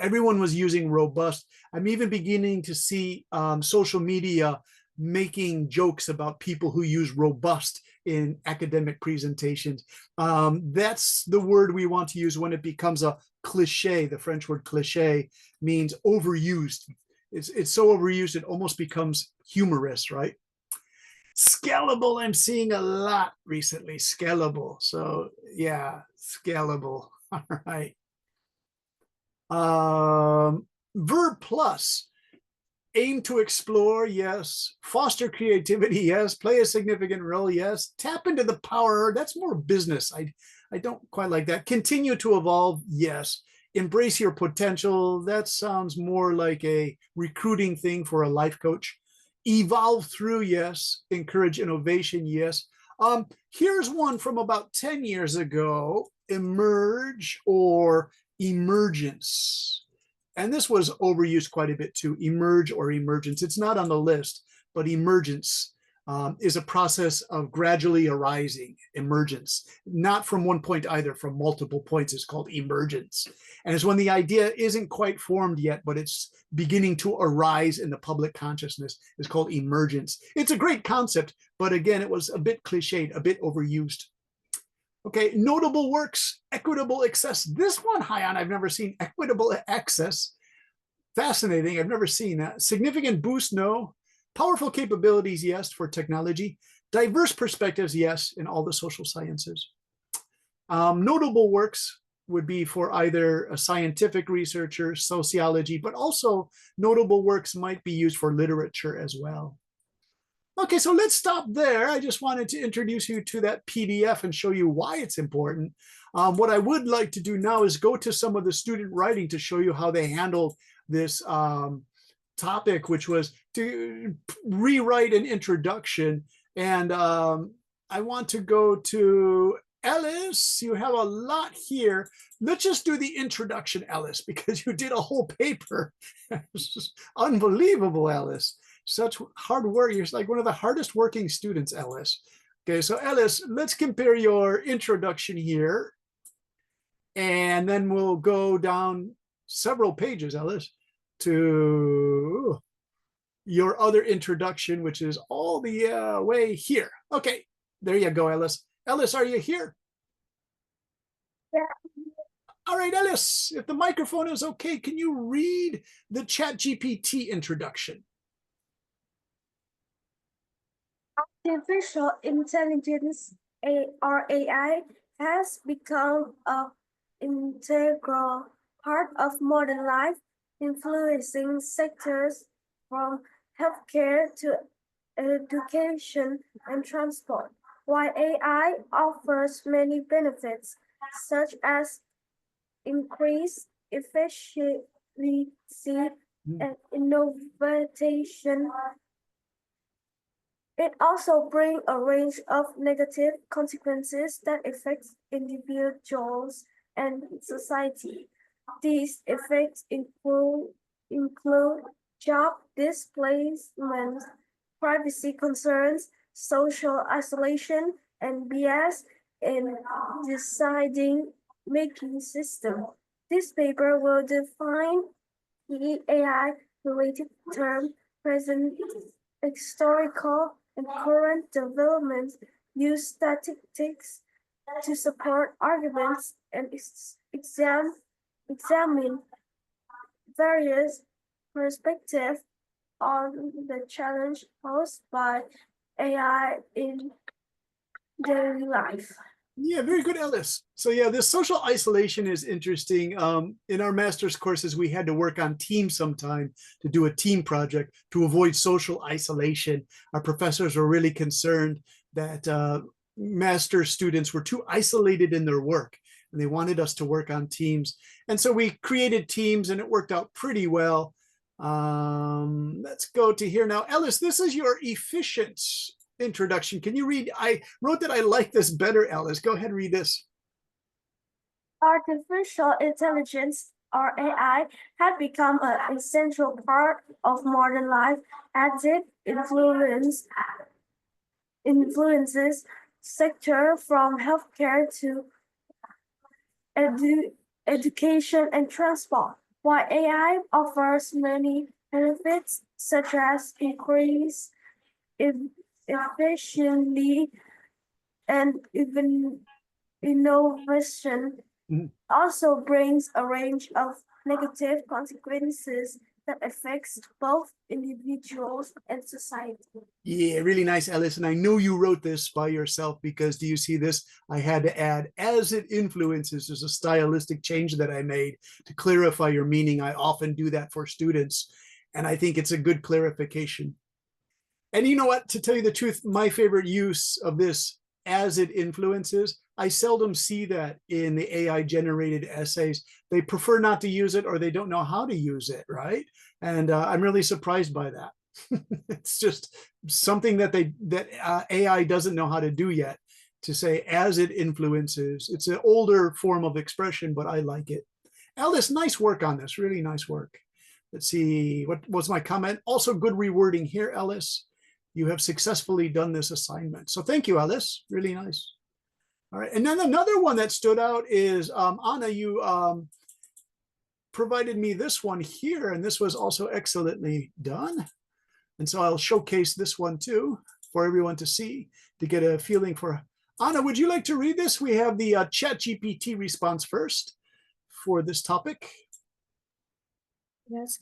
B: everyone was using robust. I'm even beginning to see social media making jokes about people who use robust in academic presentations. That's the word we want to use when it becomes a cliche. The French word cliche means overused. It's so overused it almost becomes humorous, right? Scalable, I'm seeing a lot recently. Scalable. So yeah, scalable. All right. Verb plus. Aim to explore, yes. Foster creativity, yes. Play a significant role, yes. Tap into the power, that's more business. I don't quite like that. Continue to evolve, yes. Embrace your potential, that sounds more like a recruiting thing for a life coach. Evolve through, yes. Encourage innovation, yes. Here's one from about 10 years ago. Emerge or emergence. And this was overused quite a bit too, emerge or emergence. It's not on the list, but emergence is a process of gradually arising, emergence, not from one point either, from multiple points. It's called emergence. And it's when the idea isn't quite formed yet, but it's beginning to arise in the public consciousness. It's called emergence. It's a great concept, but again, it was a bit cliched, a bit overused. Okay, notable works, equitable access. This one, Hyan, I've never seen. Equitable access, fascinating. I've never seen that. Significant boost, no. Powerful capabilities, yes, for technology. Diverse perspectives, yes, in all the social sciences. Notable works would be for either a scientific researcher, sociology, but also notable works might be used for literature as well. Okay, so let's stop there. I just wanted to introduce you to that PDF and show you why it's important. What I would like to do now is go to some of the student writing to show you how they handled this topic, which was to rewrite an introduction. And I want to go to Ellis. You have a lot here. Let's just do the introduction, Ellis, because you did a whole paper. It's just unbelievable, Ellis. Such hard work. You're like one of the hardest working students, Ellis. Okay, so Ellis, let's compare your introduction here. And then we'll go down several pages, Ellis, to your other introduction, which is all the way here. Okay, there you go, Ellis. Ellis, are you here?
E: Yeah.
B: All right, Ellis, if the microphone is okay, can you read the ChatGPT introduction?
H: Artificial intelligence, or AI, has become an integral part of modern life, influencing sectors from healthcare to education and transport. While AI offers many benefits, such as increased efficiency and innovation, it also brings a range of negative consequences that affect individuals and society. These effects include job displacement, privacy concerns, social isolation, and bias in deciding making system. This paper will define key AI-related terms, present, historical, and current developments, use statistics to support arguments, and examine various perspectives on the challenge posed by AI in daily life.
B: Yeah, very good, Ellis. So yeah, this social isolation is interesting. In our master's courses, we had to work on teams sometime to do a team project to avoid social isolation. Our professors were really concerned that master students were too isolated in their work, and they wanted us to work on teams. And so we created teams, and it worked out pretty well. Let's go to here now. Ellis, this is your efficient introduction. Can you read? I wrote that I like this better, Ellis. Go ahead and read this.
H: Artificial intelligence, or AI, had become an essential part of modern life as it influences sector from healthcare to education and transport. While AI offers many benefits, such as increased efficiency and even innovation, also brings a range of negative consequences that affects both individuals and society.
B: Yeah, really nice, Ellis. And I know you wrote this by yourself, because do you see this? I had to add, as it influences. There's a stylistic change that I made to clarify your meaning. I often do that for students, and I think it's a good clarification. And you know what? To tell you the truth, my favorite use of this, as it influences, I seldom see that in the AI generated essays. They prefer not to use it, or they don't know how to use it, right? And I'm really surprised by that. It's just something that AI doesn't know how to do yet, to say as it influences. It's an older form of expression, but I like it. Ellis, nice work on this, really nice work. Let's see, what was my comment? Also good rewording here, Ellis. You have successfully done this assignment. So thank you, Ellis, really nice. All right, and then another one that stood out is, Anna, you provided me this one here, and this was also excellently done. And so I'll showcase this one too for everyone to see, to get a feeling for. Anna, would you like to read this? We have the ChatGPT response first for this topic.
E: Yes.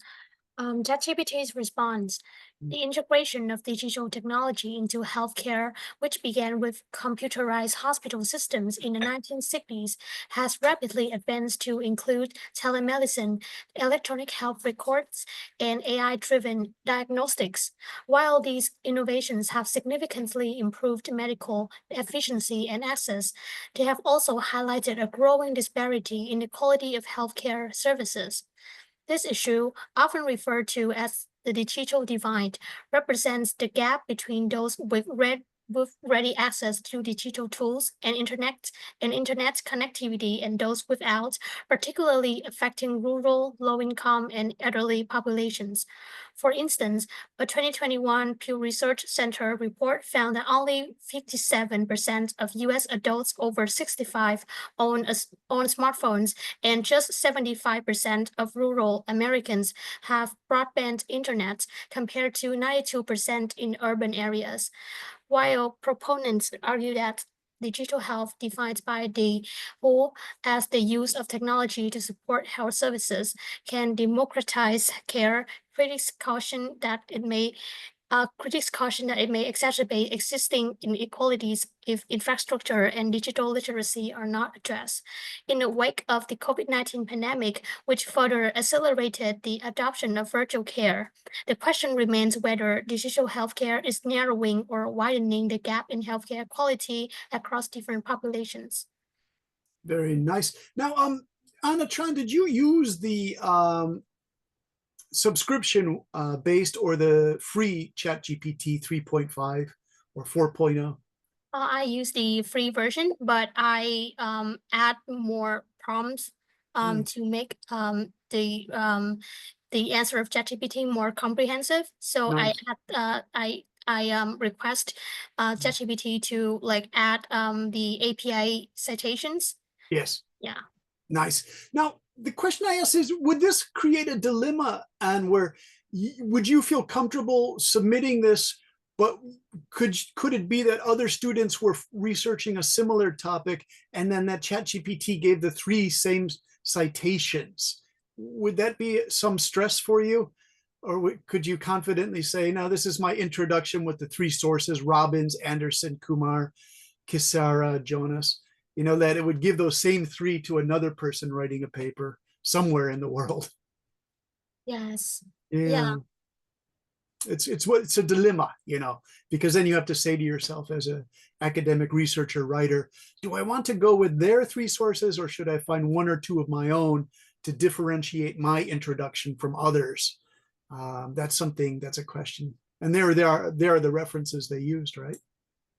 E: ChatGPT's response: the integration of digital technology into healthcare, which began with computerized hospital systems in the 1960s, has rapidly advanced to include telemedicine, electronic health records, and AI-driven diagnostics. While these innovations have significantly improved medical efficiency and access, they have also highlighted a growing disparity in the quality of healthcare services. This issue, often referred to as the digital divide, represents the gap between those with ready access to digital tools and internet connectivity and those without, particularly affecting rural, low-income, and elderly populations. For instance, a 2021 Pew Research Center report found that only 57% of U.S. adults over 65 own smartphones, and just 75% of rural Americans have broadband internet, compared to 92% in urban areas. While proponents argue that digital health defines by the whole as the use of technology to support health services can democratize care, critics caution that it may exacerbate existing inequalities if infrastructure and digital literacy are not addressed. In the wake of the COVID-19 pandemic, which further accelerated the adoption of virtual care, the question remains whether digital healthcare is narrowing or widening the gap in healthcare quality across different populations.
B: Very nice. Now, Anna Tran, did you use the subscription based or the free ChatGPT 3.5 or 4.0?
E: I use the free version, but I add more prompts to make the answer of ChatGPT more comprehensive. So
B: Nice.
E: I request ChatGPT to add the API citations.
B: Yes.
E: Yeah.
B: Nice. Now, the question I ask is, would this create a dilemma, and where would you feel comfortable submitting this, but could it be that other students were researching a similar topic, and then that ChatGPT gave the 3 same citations? Would that be some stress for you? Or could you confidently say, no, this is my introduction with the 3 sources, Robbins, Anderson, Kumar, Kisara, Jonas, that it would give those same 3 to another person writing a paper somewhere in the world?
E: Yes.
B: Yeah. it's a dilemma, because then you have to say to yourself as a academic researcher writer, do I want to go with their 3 sources, or should I find 1 or 2 of my own to differentiate my introduction from others? That's a question. And there are the references they used, right?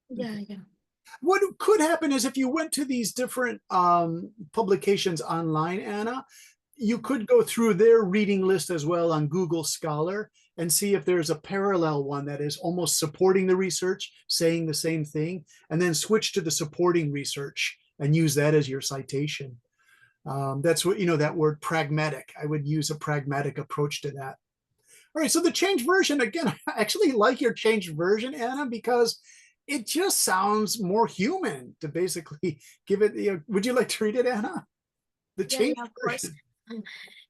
E: Yeah, yeah.
B: What could happen is if you went to these different publications online, Anna, you could go through their reading list as well on Google Scholar and see if there's a parallel one that is almost supporting the research, saying the same thing, and then switch to the supporting research and use that as your citation. That's what, that word pragmatic. I would use a pragmatic approach to that. All right, so the changed version, again, I actually like your changed version, Anna, because it just sounds more human to basically give it. Would you like to read it, Anna? The changed
E: Yeah, of course.
B: version.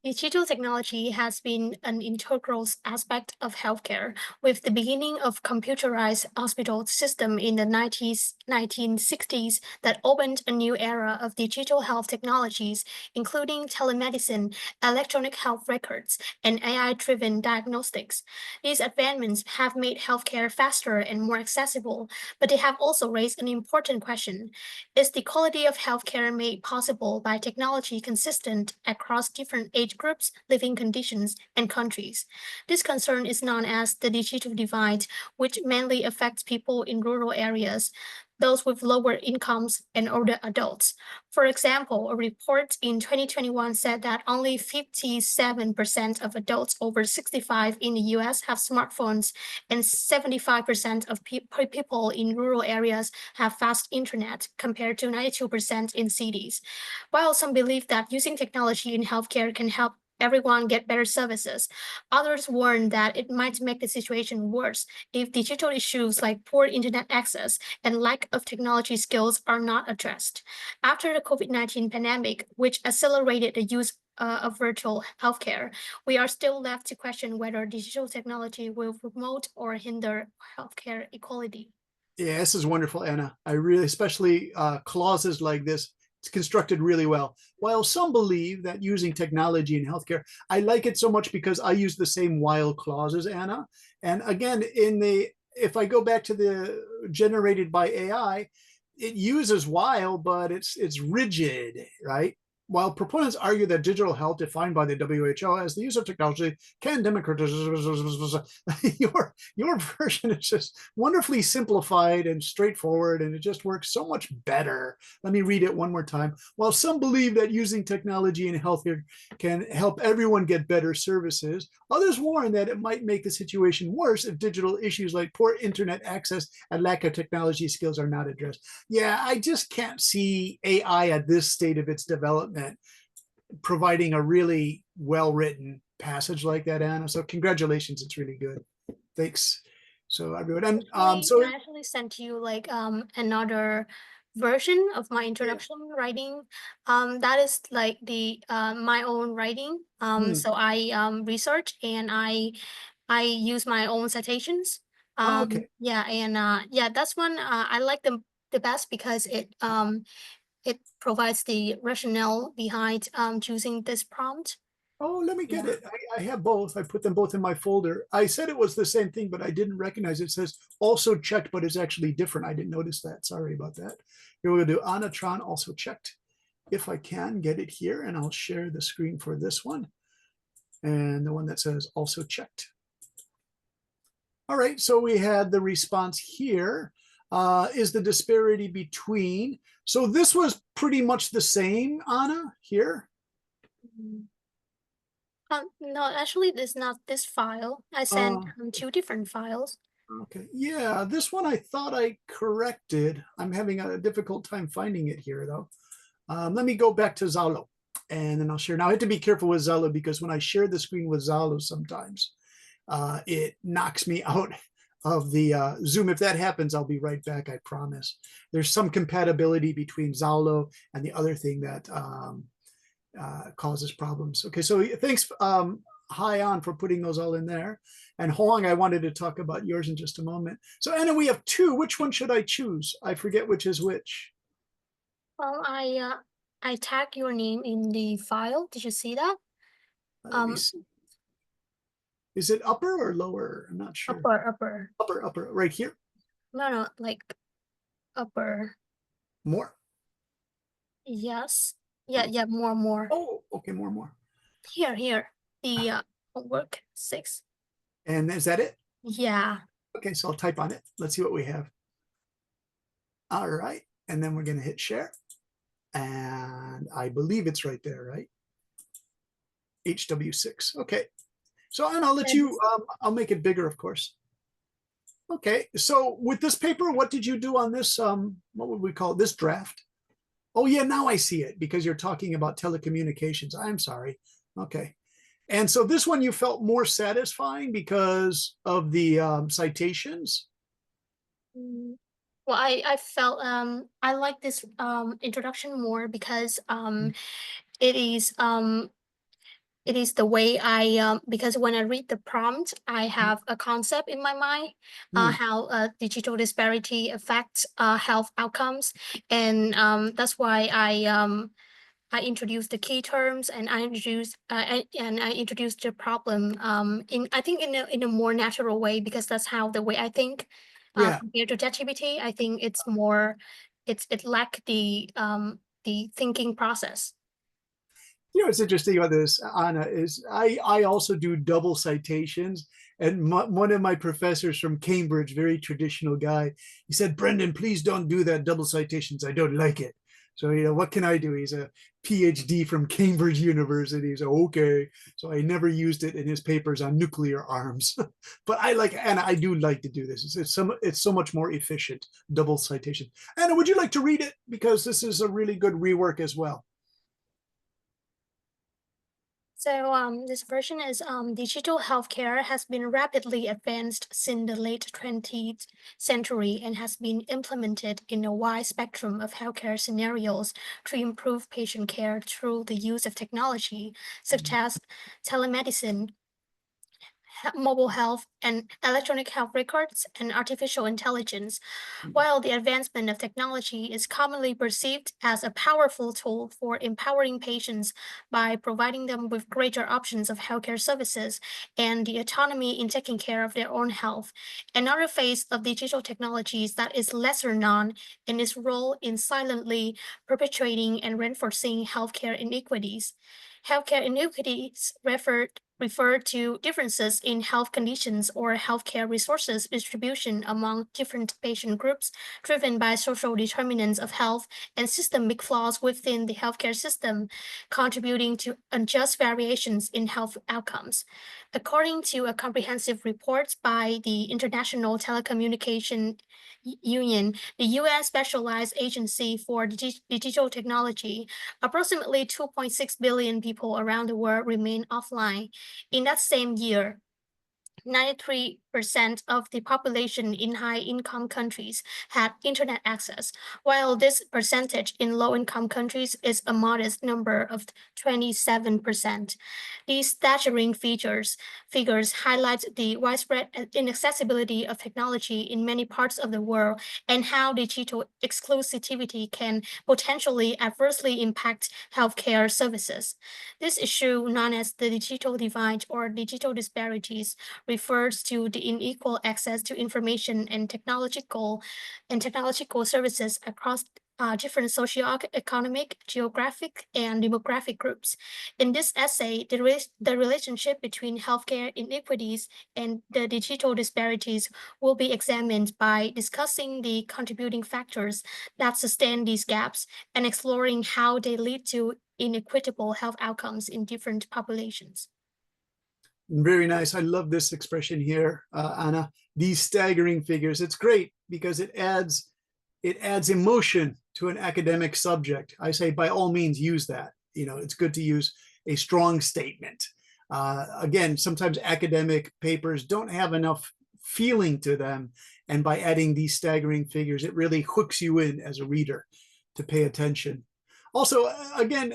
E: Digital technology has been an integral aspect of healthcare, with the beginning of computerized hospital system in the 1960s that opened a new era of digital health technologies, including telemedicine, electronic health records, and AI-driven diagnostics. These advancements have made healthcare faster and more accessible, but they have also raised an important question. Is the quality of healthcare made possible by technology consistent across different age groups, living conditions, and countries? This concern is known as the digital divide, which mainly affects people in rural areas, those with lower incomes, and older adults. For example, a report in 2021 said that only 57% of adults over 65 in the US have smartphones, and 75% of people in rural areas have fast internet, compared to 92% in cities. While some believe that using technology in healthcare can help everyone get better services, others warn that it might make the situation worse if digital issues like poor internet access and lack of technology skills are not addressed. After the COVID-19 pandemic, which accelerated the use of virtual healthcare, we are still left to question whether digital technology will promote or hinder healthcare equality.
B: Yeah, this is wonderful, Anna. I really, especially clauses like this, it's constructed really well. While some believe that using technology in healthcare, I like it so much because I use the same while clauses, Anna. And again, if I go back to the generated by AI, it uses while, but it's rigid, right? While proponents argue that digital health defined by the WHO as the use of technology can democratize, your version is just wonderfully simplified and straightforward, and it just works so much better. Let me read it one more time. While some believe that using technology in healthcare can help everyone get better services, others warn that it might make the situation worse if digital issues like poor internet access and lack of technology skills are not addressed. Yeah, I just can't see AI at this state of its development providing a really well-written passage like that, Anna. So congratulations, it's really good. Thanks. So everyone, and
E: I actually sent you like another version of my introduction writing. That is like the my own writing. So I research and I use my own citations.
B: Okay.
E: Yeah, and yeah, that's one I like the best because it provides the rationale behind choosing this prompt.
B: Oh, let me get it. I have both. I put them both in my folder. I said it was the same thing, but I didn't recognize it. It says also checked, but it's actually different. I didn't notice that. Sorry about that. Here we'll do Anatron also checked. If I can get it here, and I'll share the screen for this one and the one that says also checked. All right, so we had the response here. Is the disparity between, so this was pretty much the same, Anna, here?
E: No, actually, it's not this file. I sent 2 different files.
B: Okay, yeah, this one I thought I corrected. I'm having a difficult time finding it here, though. Let me go back to Zalo, and then I'll share. Now, I have to be careful with Zalo because when I share the screen with Zalo sometimes, it knocks me out of the Zoom. If that happens, I'll be right back, I promise. There's some compatibility between Zalo and the other thing that causes problems. Okay, so thanks, Hi On, for putting those all in there. And Hoang, I wanted to talk about yours in just a moment. So Anna, we have 2. Which one should I choose? I forget which is which.
E: Well, I tag your name in the file. Did you see that?
B: Let me see. Is it upper or lower? I'm not sure.
E: Upper.
B: Upper, right here.
E: No, like upper.
B: More.
E: Yes. Yeah, more.
B: Oh, okay, more.
E: Here. The homework 6.
B: And is that it?
E: Yeah.
B: Okay, so I'll type on it. Let's see what we have. All right, and then we're going to hit share. And I believe it's right there, right? HW6. Okay. So, and I'll let you, I'll make it bigger, of course. Okay. So with this paper, what did you do on this? What would we call it? This draft? Oh yeah, now I see it because you're talking about telecommunications. I'm sorry. Okay. And so this one you felt more satisfying because of the citations?
E: Mm. Well, I felt I like this introduction more because it is the way I because when I read the prompt, I have a concept in my mind, how digital disparity affects health outcomes, and that's why I introduced the key terms, and I introduced the problem in, I think, in a more natural way, because that's how the way I think.
B: Yeah.
E: Compared to ChatGPT, I think it's more, it lack the thinking process.
B: You know, what's interesting about this, Anna, is I also do double citations. And one of my professors from Cambridge, very traditional guy, he said, Brendan, please don't do that double citations. I don't like it. So, you know, what can I do? He's a PhD from Cambridge University. So, okay. So I never used it in his papers on nuclear arms. But I like, Anna, I do like to do this. It's so much more efficient, double citation. Anna, would you like to read it? Because this is a really good rework as well.
E: So this version is digital healthcare has been rapidly advanced since the late 20th century and has been implemented in a wide spectrum of healthcare scenarios to improve patient care through the use of technology such as telemedicine, mobile health, and electronic health records, and artificial intelligence. While the advancement of technology is commonly perceived as a powerful tool for empowering patients by providing them with greater options of healthcare services and the autonomy in taking care of their own health, another phase of digital technologies that is lesser known in its role in silently perpetuating and reinforcing healthcare inequities. Healthcare inequities refer to differences in health conditions or healthcare resources distribution among different patient groups, driven by social determinants of health and systemic flaws within the healthcare system, contributing to unjust variations in health outcomes. According to a comprehensive report by the International Telecommunication Union, the UN Specialized Agency for Digital Technology, approximately 2.6 billion people around the world remain offline. In that same year, 93% of the population in high-income countries had internet access, while this percentage in low-income countries is a modest number of 27%. These staggering figures highlight the widespread inaccessibility of technology in many parts of the world and how digital exclusivity can potentially adversely impact healthcare services. This issue, known as the digital divide or digital disparities, refers to the unequal access to information and technological services across different socioeconomic, geographic, and demographic groups. In this essay, the relationship between healthcare inequities and the digital disparities will be examined by discussing the contributing factors that sustain these gaps and exploring how they lead to inequitable health outcomes in different populations.
B: Very nice. I love this expression here, Anna. These staggering figures. It's great because it adds emotion to an academic subject. I say by all means use that. You know, it's good to use a strong statement. Again, sometimes academic papers don't have enough feeling to them, and by adding these staggering figures, it really hooks you in as a reader to pay attention. Also, again,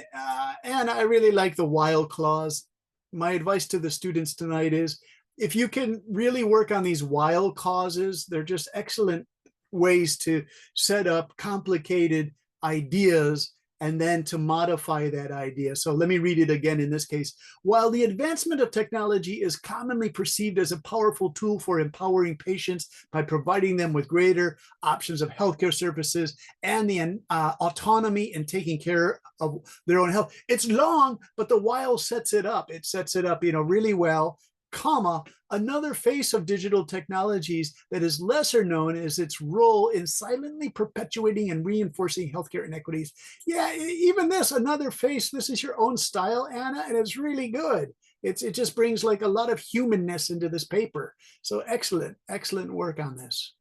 B: Anna, I really like the while clause. My advice to the students tonight is if you can really work on these while clauses, they're just excellent ways to set up complicated ideas and then to modify that idea. So let me read it again in this case. While the advancement of technology is commonly perceived as a powerful tool for empowering patients by providing them with greater options of healthcare services and the autonomy in taking care of their own health. It's long, but the while sets it up. It sets it up, really well. Comma, another face of digital technologies that is lesser known is its role in silently perpetuating and reinforcing healthcare inequities. Yeah, even this, another face, this is your own style, Anna, and it's really good. It just brings like a lot of humanness into this paper. So excellent, excellent work on this.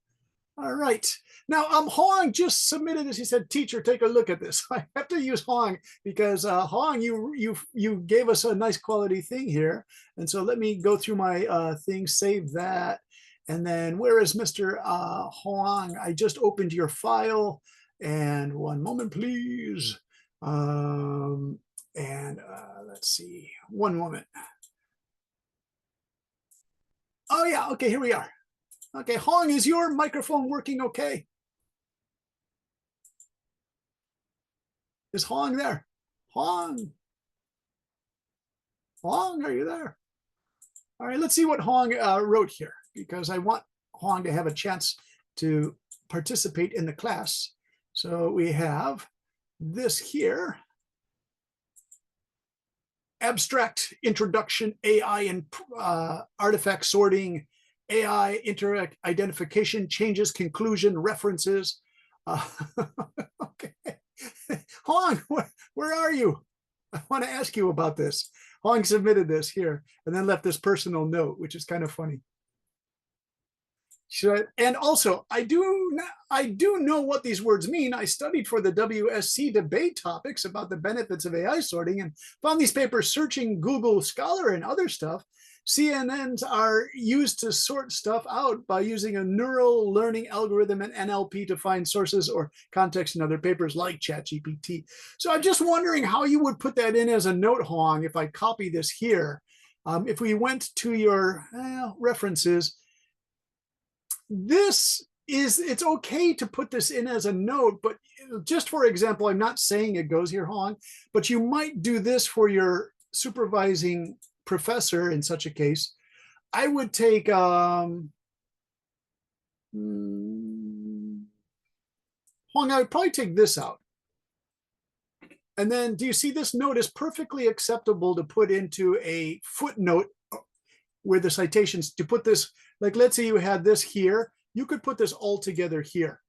B: All right. Now, Hong just submitted this. He said, "Teacher, take a look at this." I have to use Hong because Hong, you gave us a nice quality thing here. And so let me go through my thing, save that. And then where is Mr. Hong? I just opened your file. And one moment, please. Let's see. One moment. Oh, yeah. Okay, here we are. Okay, Hong, is your microphone working okay? Is Hong there? Hong? Hong, are you there? All right, let's see what Hong wrote here, because I want Hong to have a chance to participate in the class. So we have this here. Abstract introduction, AI and artifact sorting, AI interact identification, changes, conclusion, references. Okay. Hong, where are you? I want to ask you about this. Hong submitted this here and then left this personal note, which is kind of funny. And also, I do know what these words mean. I studied for the WSC debate topics about the benefits of AI sorting and found these papers searching Google Scholar and other stuff. CNNs are used to sort stuff out by using a neural learning algorithm and NLP to find sources or context in other papers like ChatGPT. So I'm just wondering how you would put that in as a note, Hong, if I copy this here. If we went to your references, it's okay to put this in as a note, but just for example, I'm not saying it goes here, Hong, but you might do this for your supervising professor in such a case. I would take, Hong, I would probably take this out. And then do you see this note is perfectly acceptable to put into a footnote where the citations, to put this, like let's say you had this here, you could put this all together here.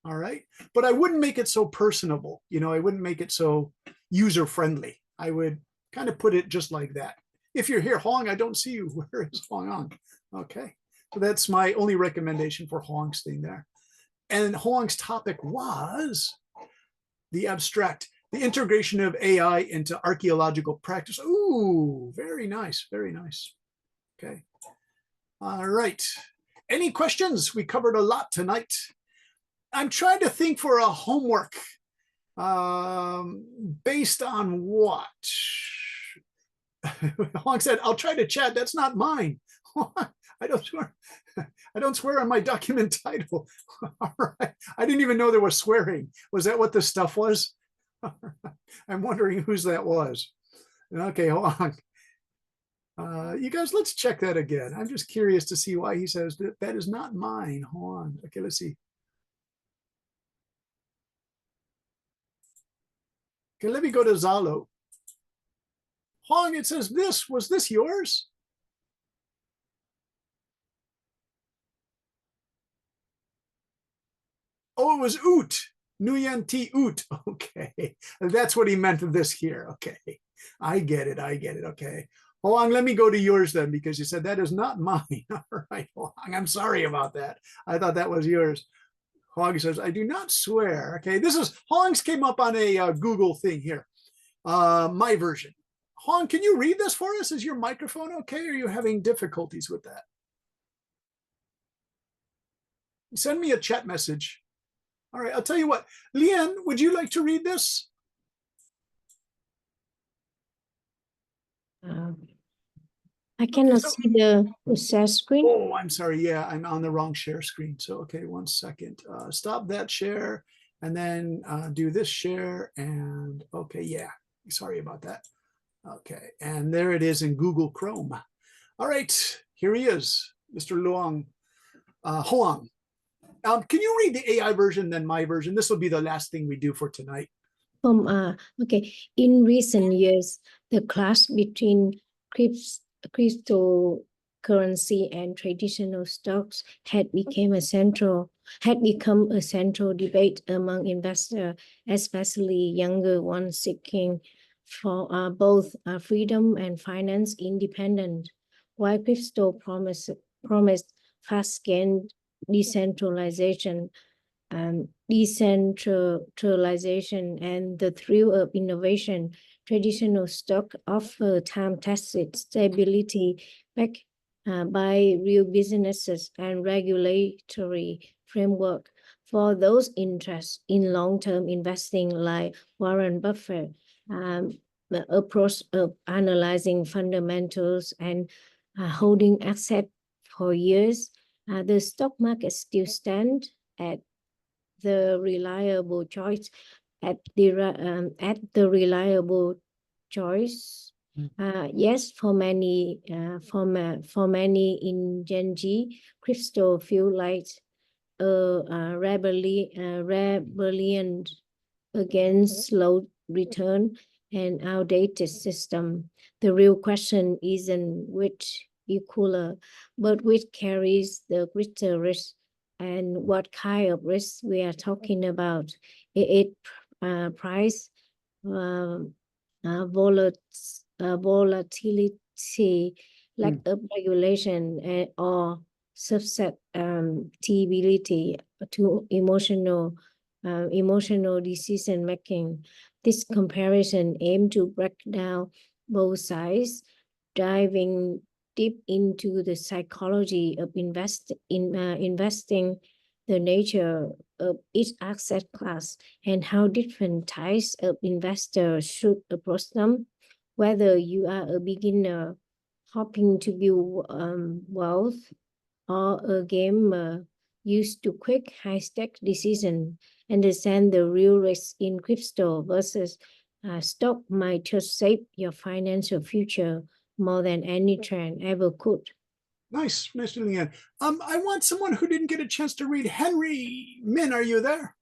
B: All right. But I wouldn't make it so personable. I wouldn't make it so user-friendly. I would kind of put it just like that. If you're here, Hong, I don't see you. Where is Hong on? Okay. So that's my only recommendation for Hong's thing there. And Hong's topic was the abstract, the integration of AI into archaeological practice. Ooh, very nice. Very nice. Okay. All right. Any questions? We covered a lot tonight. I'm trying to think for a homework based on what? Hong said, "I'll try to chat." That's not mine. I don't swear on my document title. All right. I didn't even know there was swearing. Was that what the stuff was? I'm wondering whose that was. Okay, hold on. You guys, let's check that again. I'm just curious to see why he says that is not mine. Hold on. Okay, let's see. Okay, let me go to Zalo. Hong, it says this. Was this yours? Oh, it was Oot. Nguyen T. Oot. Okay. That's what he meant of this here. Okay. I get it. Okay. Hong, let me go to yours then, because you said that is not mine. All right, Hong, I'm sorry about that. I thought that was yours. Hong says, "I do not swear." Okay, this is, Hong's came up on a Google thing here. My version. Hong, can you read this for us? Is your microphone okay? Or are you having difficulties with that? Send me a chat message. All right, I'll tell you what. Leanne, would you like to read this?
I: I cannot see the share screen.
B: Oh, I'm sorry. Yeah, I'm on the wrong share screen. So, okay, one second. Stop that share and then do this share and okay, yeah, sorry about that. Okay, and there it is in Google Chrome. All right, here he is, Mr. Luang, Hoang. Can you read the AI version, then my version? This will be the last thing we do for tonight.
I: Okay. In recent years, the clash between cryptocurrency and traditional stocks had become a central debate among investors, especially younger ones seeking for both freedom and finance independence. While crypto promised fast-scale decentralization, decentralization and the thrill of innovation, traditional stock offer time-tested stability backed by real businesses and regulatory framework. For those interested in long-term investing like Warren Buffett, the approach of analyzing fundamentals and holding assets for years, the stock market still stands at the reliable choice at the reliable choice. Yes, for many in Gen Z, crypto feel like a rebellion against slow return and outdated system. The real question isn't which is cooler, but which carries the greater risk and what kind of risk we are talking about. It price volatility, lack of regulation, or susceptibility to emotional decision making. This comparison aims to break down both sides, diving deep into the psychology of investing, the nature of each asset class, and how different types of investors should approach them. Whether you are a beginner hoping to build wealth or a gamer used to quick high-stake decision, understand the real risk in crypto versus stock might just shape your financial future more than any trend ever could.
B: Nice doing it. I want someone who didn't get a chance to read. Henry Min, are you there?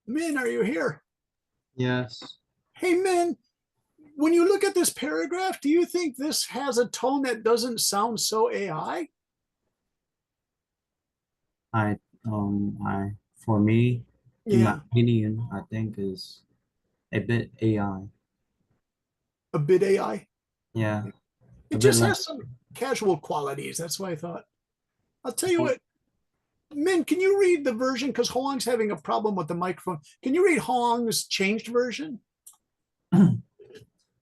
B: Min, are you here?
J: Yes.
B: Hey, Min, when you look at this paragraph, do you think this has a tone that doesn't sound so AI?
J: For me, in my
B: Yeah,
J: opinion, I think is a bit AI.
B: a bit AI.
J: Yeah,
B: It
J: a bit
B: just
J: like
B: has some casual qualities. That's why I thought. I'll tell you what, Min, can you read the version? Because Hoang's having a problem with the microphone. Can you read Hoang's changed version?
J: in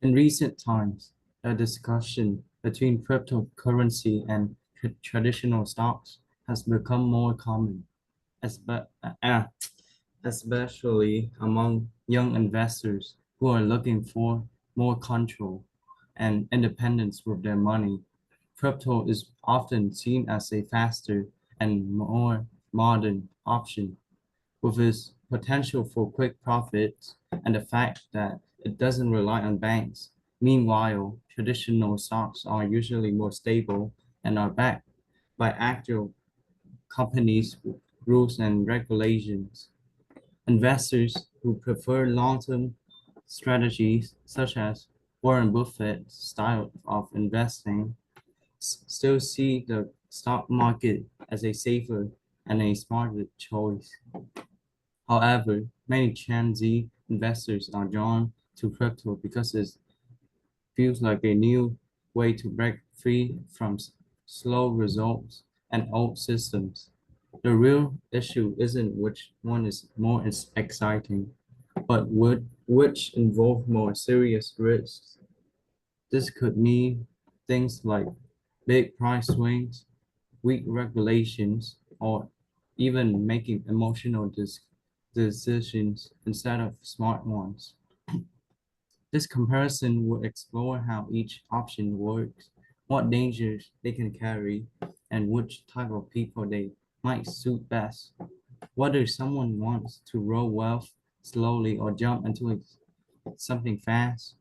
J: recent times, the discussion between cryptocurrency and traditional stocks has become more common, espe- uh, especially among young investors who are looking for more control and independence with their money. Crypto is often seen as a faster and more modern option, with its potential for quick profits and the fact that it doesn't rely on banks. Meanwhile, traditional stocks are usually more stable and are backed by actual companies, rules, and regulations. Investors who prefer long-term strategies, such as Warren Buffett's style of investing, still see the stock market as a safer and a smarter choice. However, many Gen Z investors are drawn to crypto because it feels like a new way to break free from slow results and old systems. The real issue isn't which one is more exciting, but which involve more serious risks. This could mean things like big price swings, weak regulations, or even making emotional decisions instead of smart ones. This comparison will explore how each option works, what dangers they can carry, and which type of people they might suit best. Whether someone wants to roll wealth slowly or jump into something fast,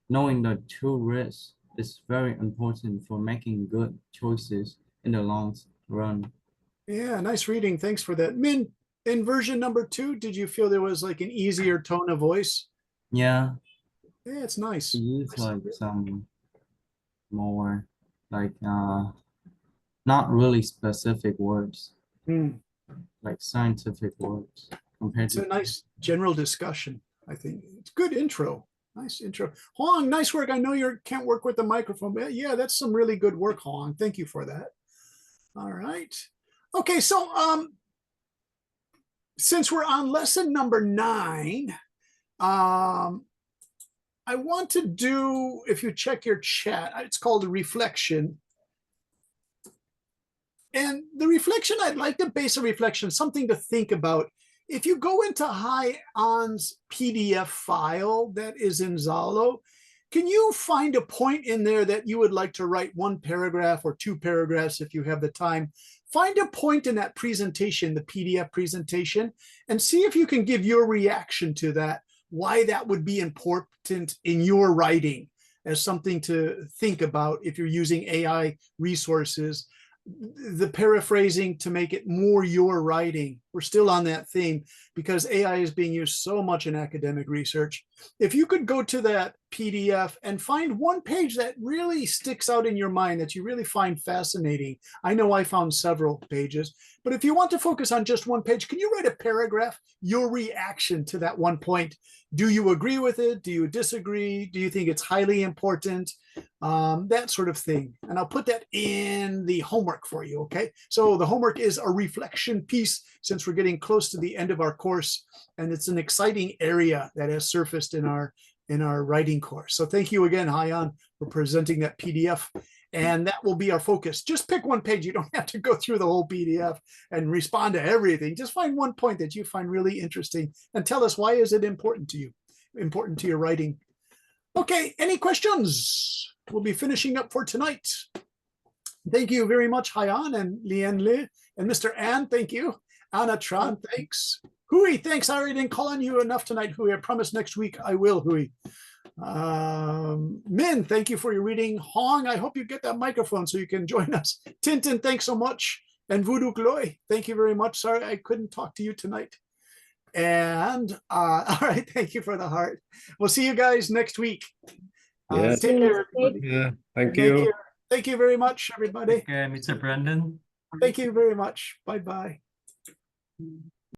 J: knowing the true risk is very important for making good choices in the long run.
B: Yeah, nice reading. Thanks for that. Min, in version number 2, did you feel there was like an easier tone of voice?
J: Yeah,
B: Yeah, it's nice.
J: use like some more like not really specific words,
B: Hmm.
J: like scientific words compared
B: It's
J: to
B: a nice general discussion, I think. It's good intro. Nice intro. Huang, nice work. I know you can't work with the microphone, but yeah, that's some really good work, Huang. Thank you for that. All right. Okay, so since we're on lesson number 9, I want to do, if you check your chat, it's called a reflection. And the reflection, I'd like to base a reflection, something to think about. If you go into Hai-An's PDF file that is in Zalo, can you find a point in there that you would like to write 1 paragraph or 2 paragraphs if you have the time? Find a point in that presentation, the PDF presentation, and see if you can give your reaction to that, why that would be important in your writing as something to think about if you're using AI resources. The paraphrasing to make it more your writing. We're still on that theme because AI is being used so much in academic research. If you could go to that PDF and find 1 page that really sticks out in your mind that you really find fascinating. I know I found several pages, but if you want to focus on just 1 page, can you write a paragraph, your reaction to that 1 point? Do you agree with it? Do you disagree? Do you think it's highly important? That sort of thing. And I'll put that in the homework for you, okay? So the homework is a reflection piece since we're getting close to the end of our course, and it's an exciting area that has surfaced in our writing course. So thank you again, Hai-An, for presenting that PDF. And that will be our focus. Just pick 1 page. You don't have to go through the whole PDF and respond to everything. Just find 1 point that you find really interesting and tell us why is it important to you, important to your writing. Okay, any questions? We'll be finishing up for tonight. Thank you very much, Hai-An and Lien Li and Mr. An. Thank you. Anna Tran, thanks. Hui, thanks. I already didn't call on you enough tonight, Hui. I promise next week I will, Hui. Min, thank you for your reading. Hong, I hope you get that microphone so you can join us. Tintin, thanks so much. And Voodoo Gloy, thank you very much. Sorry I couldn't talk to you tonight. And all right, thank you for the heart. We'll see you guys next week.
K: Yeah.
B: Take care, everybody.
K: Yeah. Thank
B: Take
K: you.
B: care. Thank you very much, everybody.
F: Okay, Mr. Brandon.
B: Thank you very much. Bye-bye.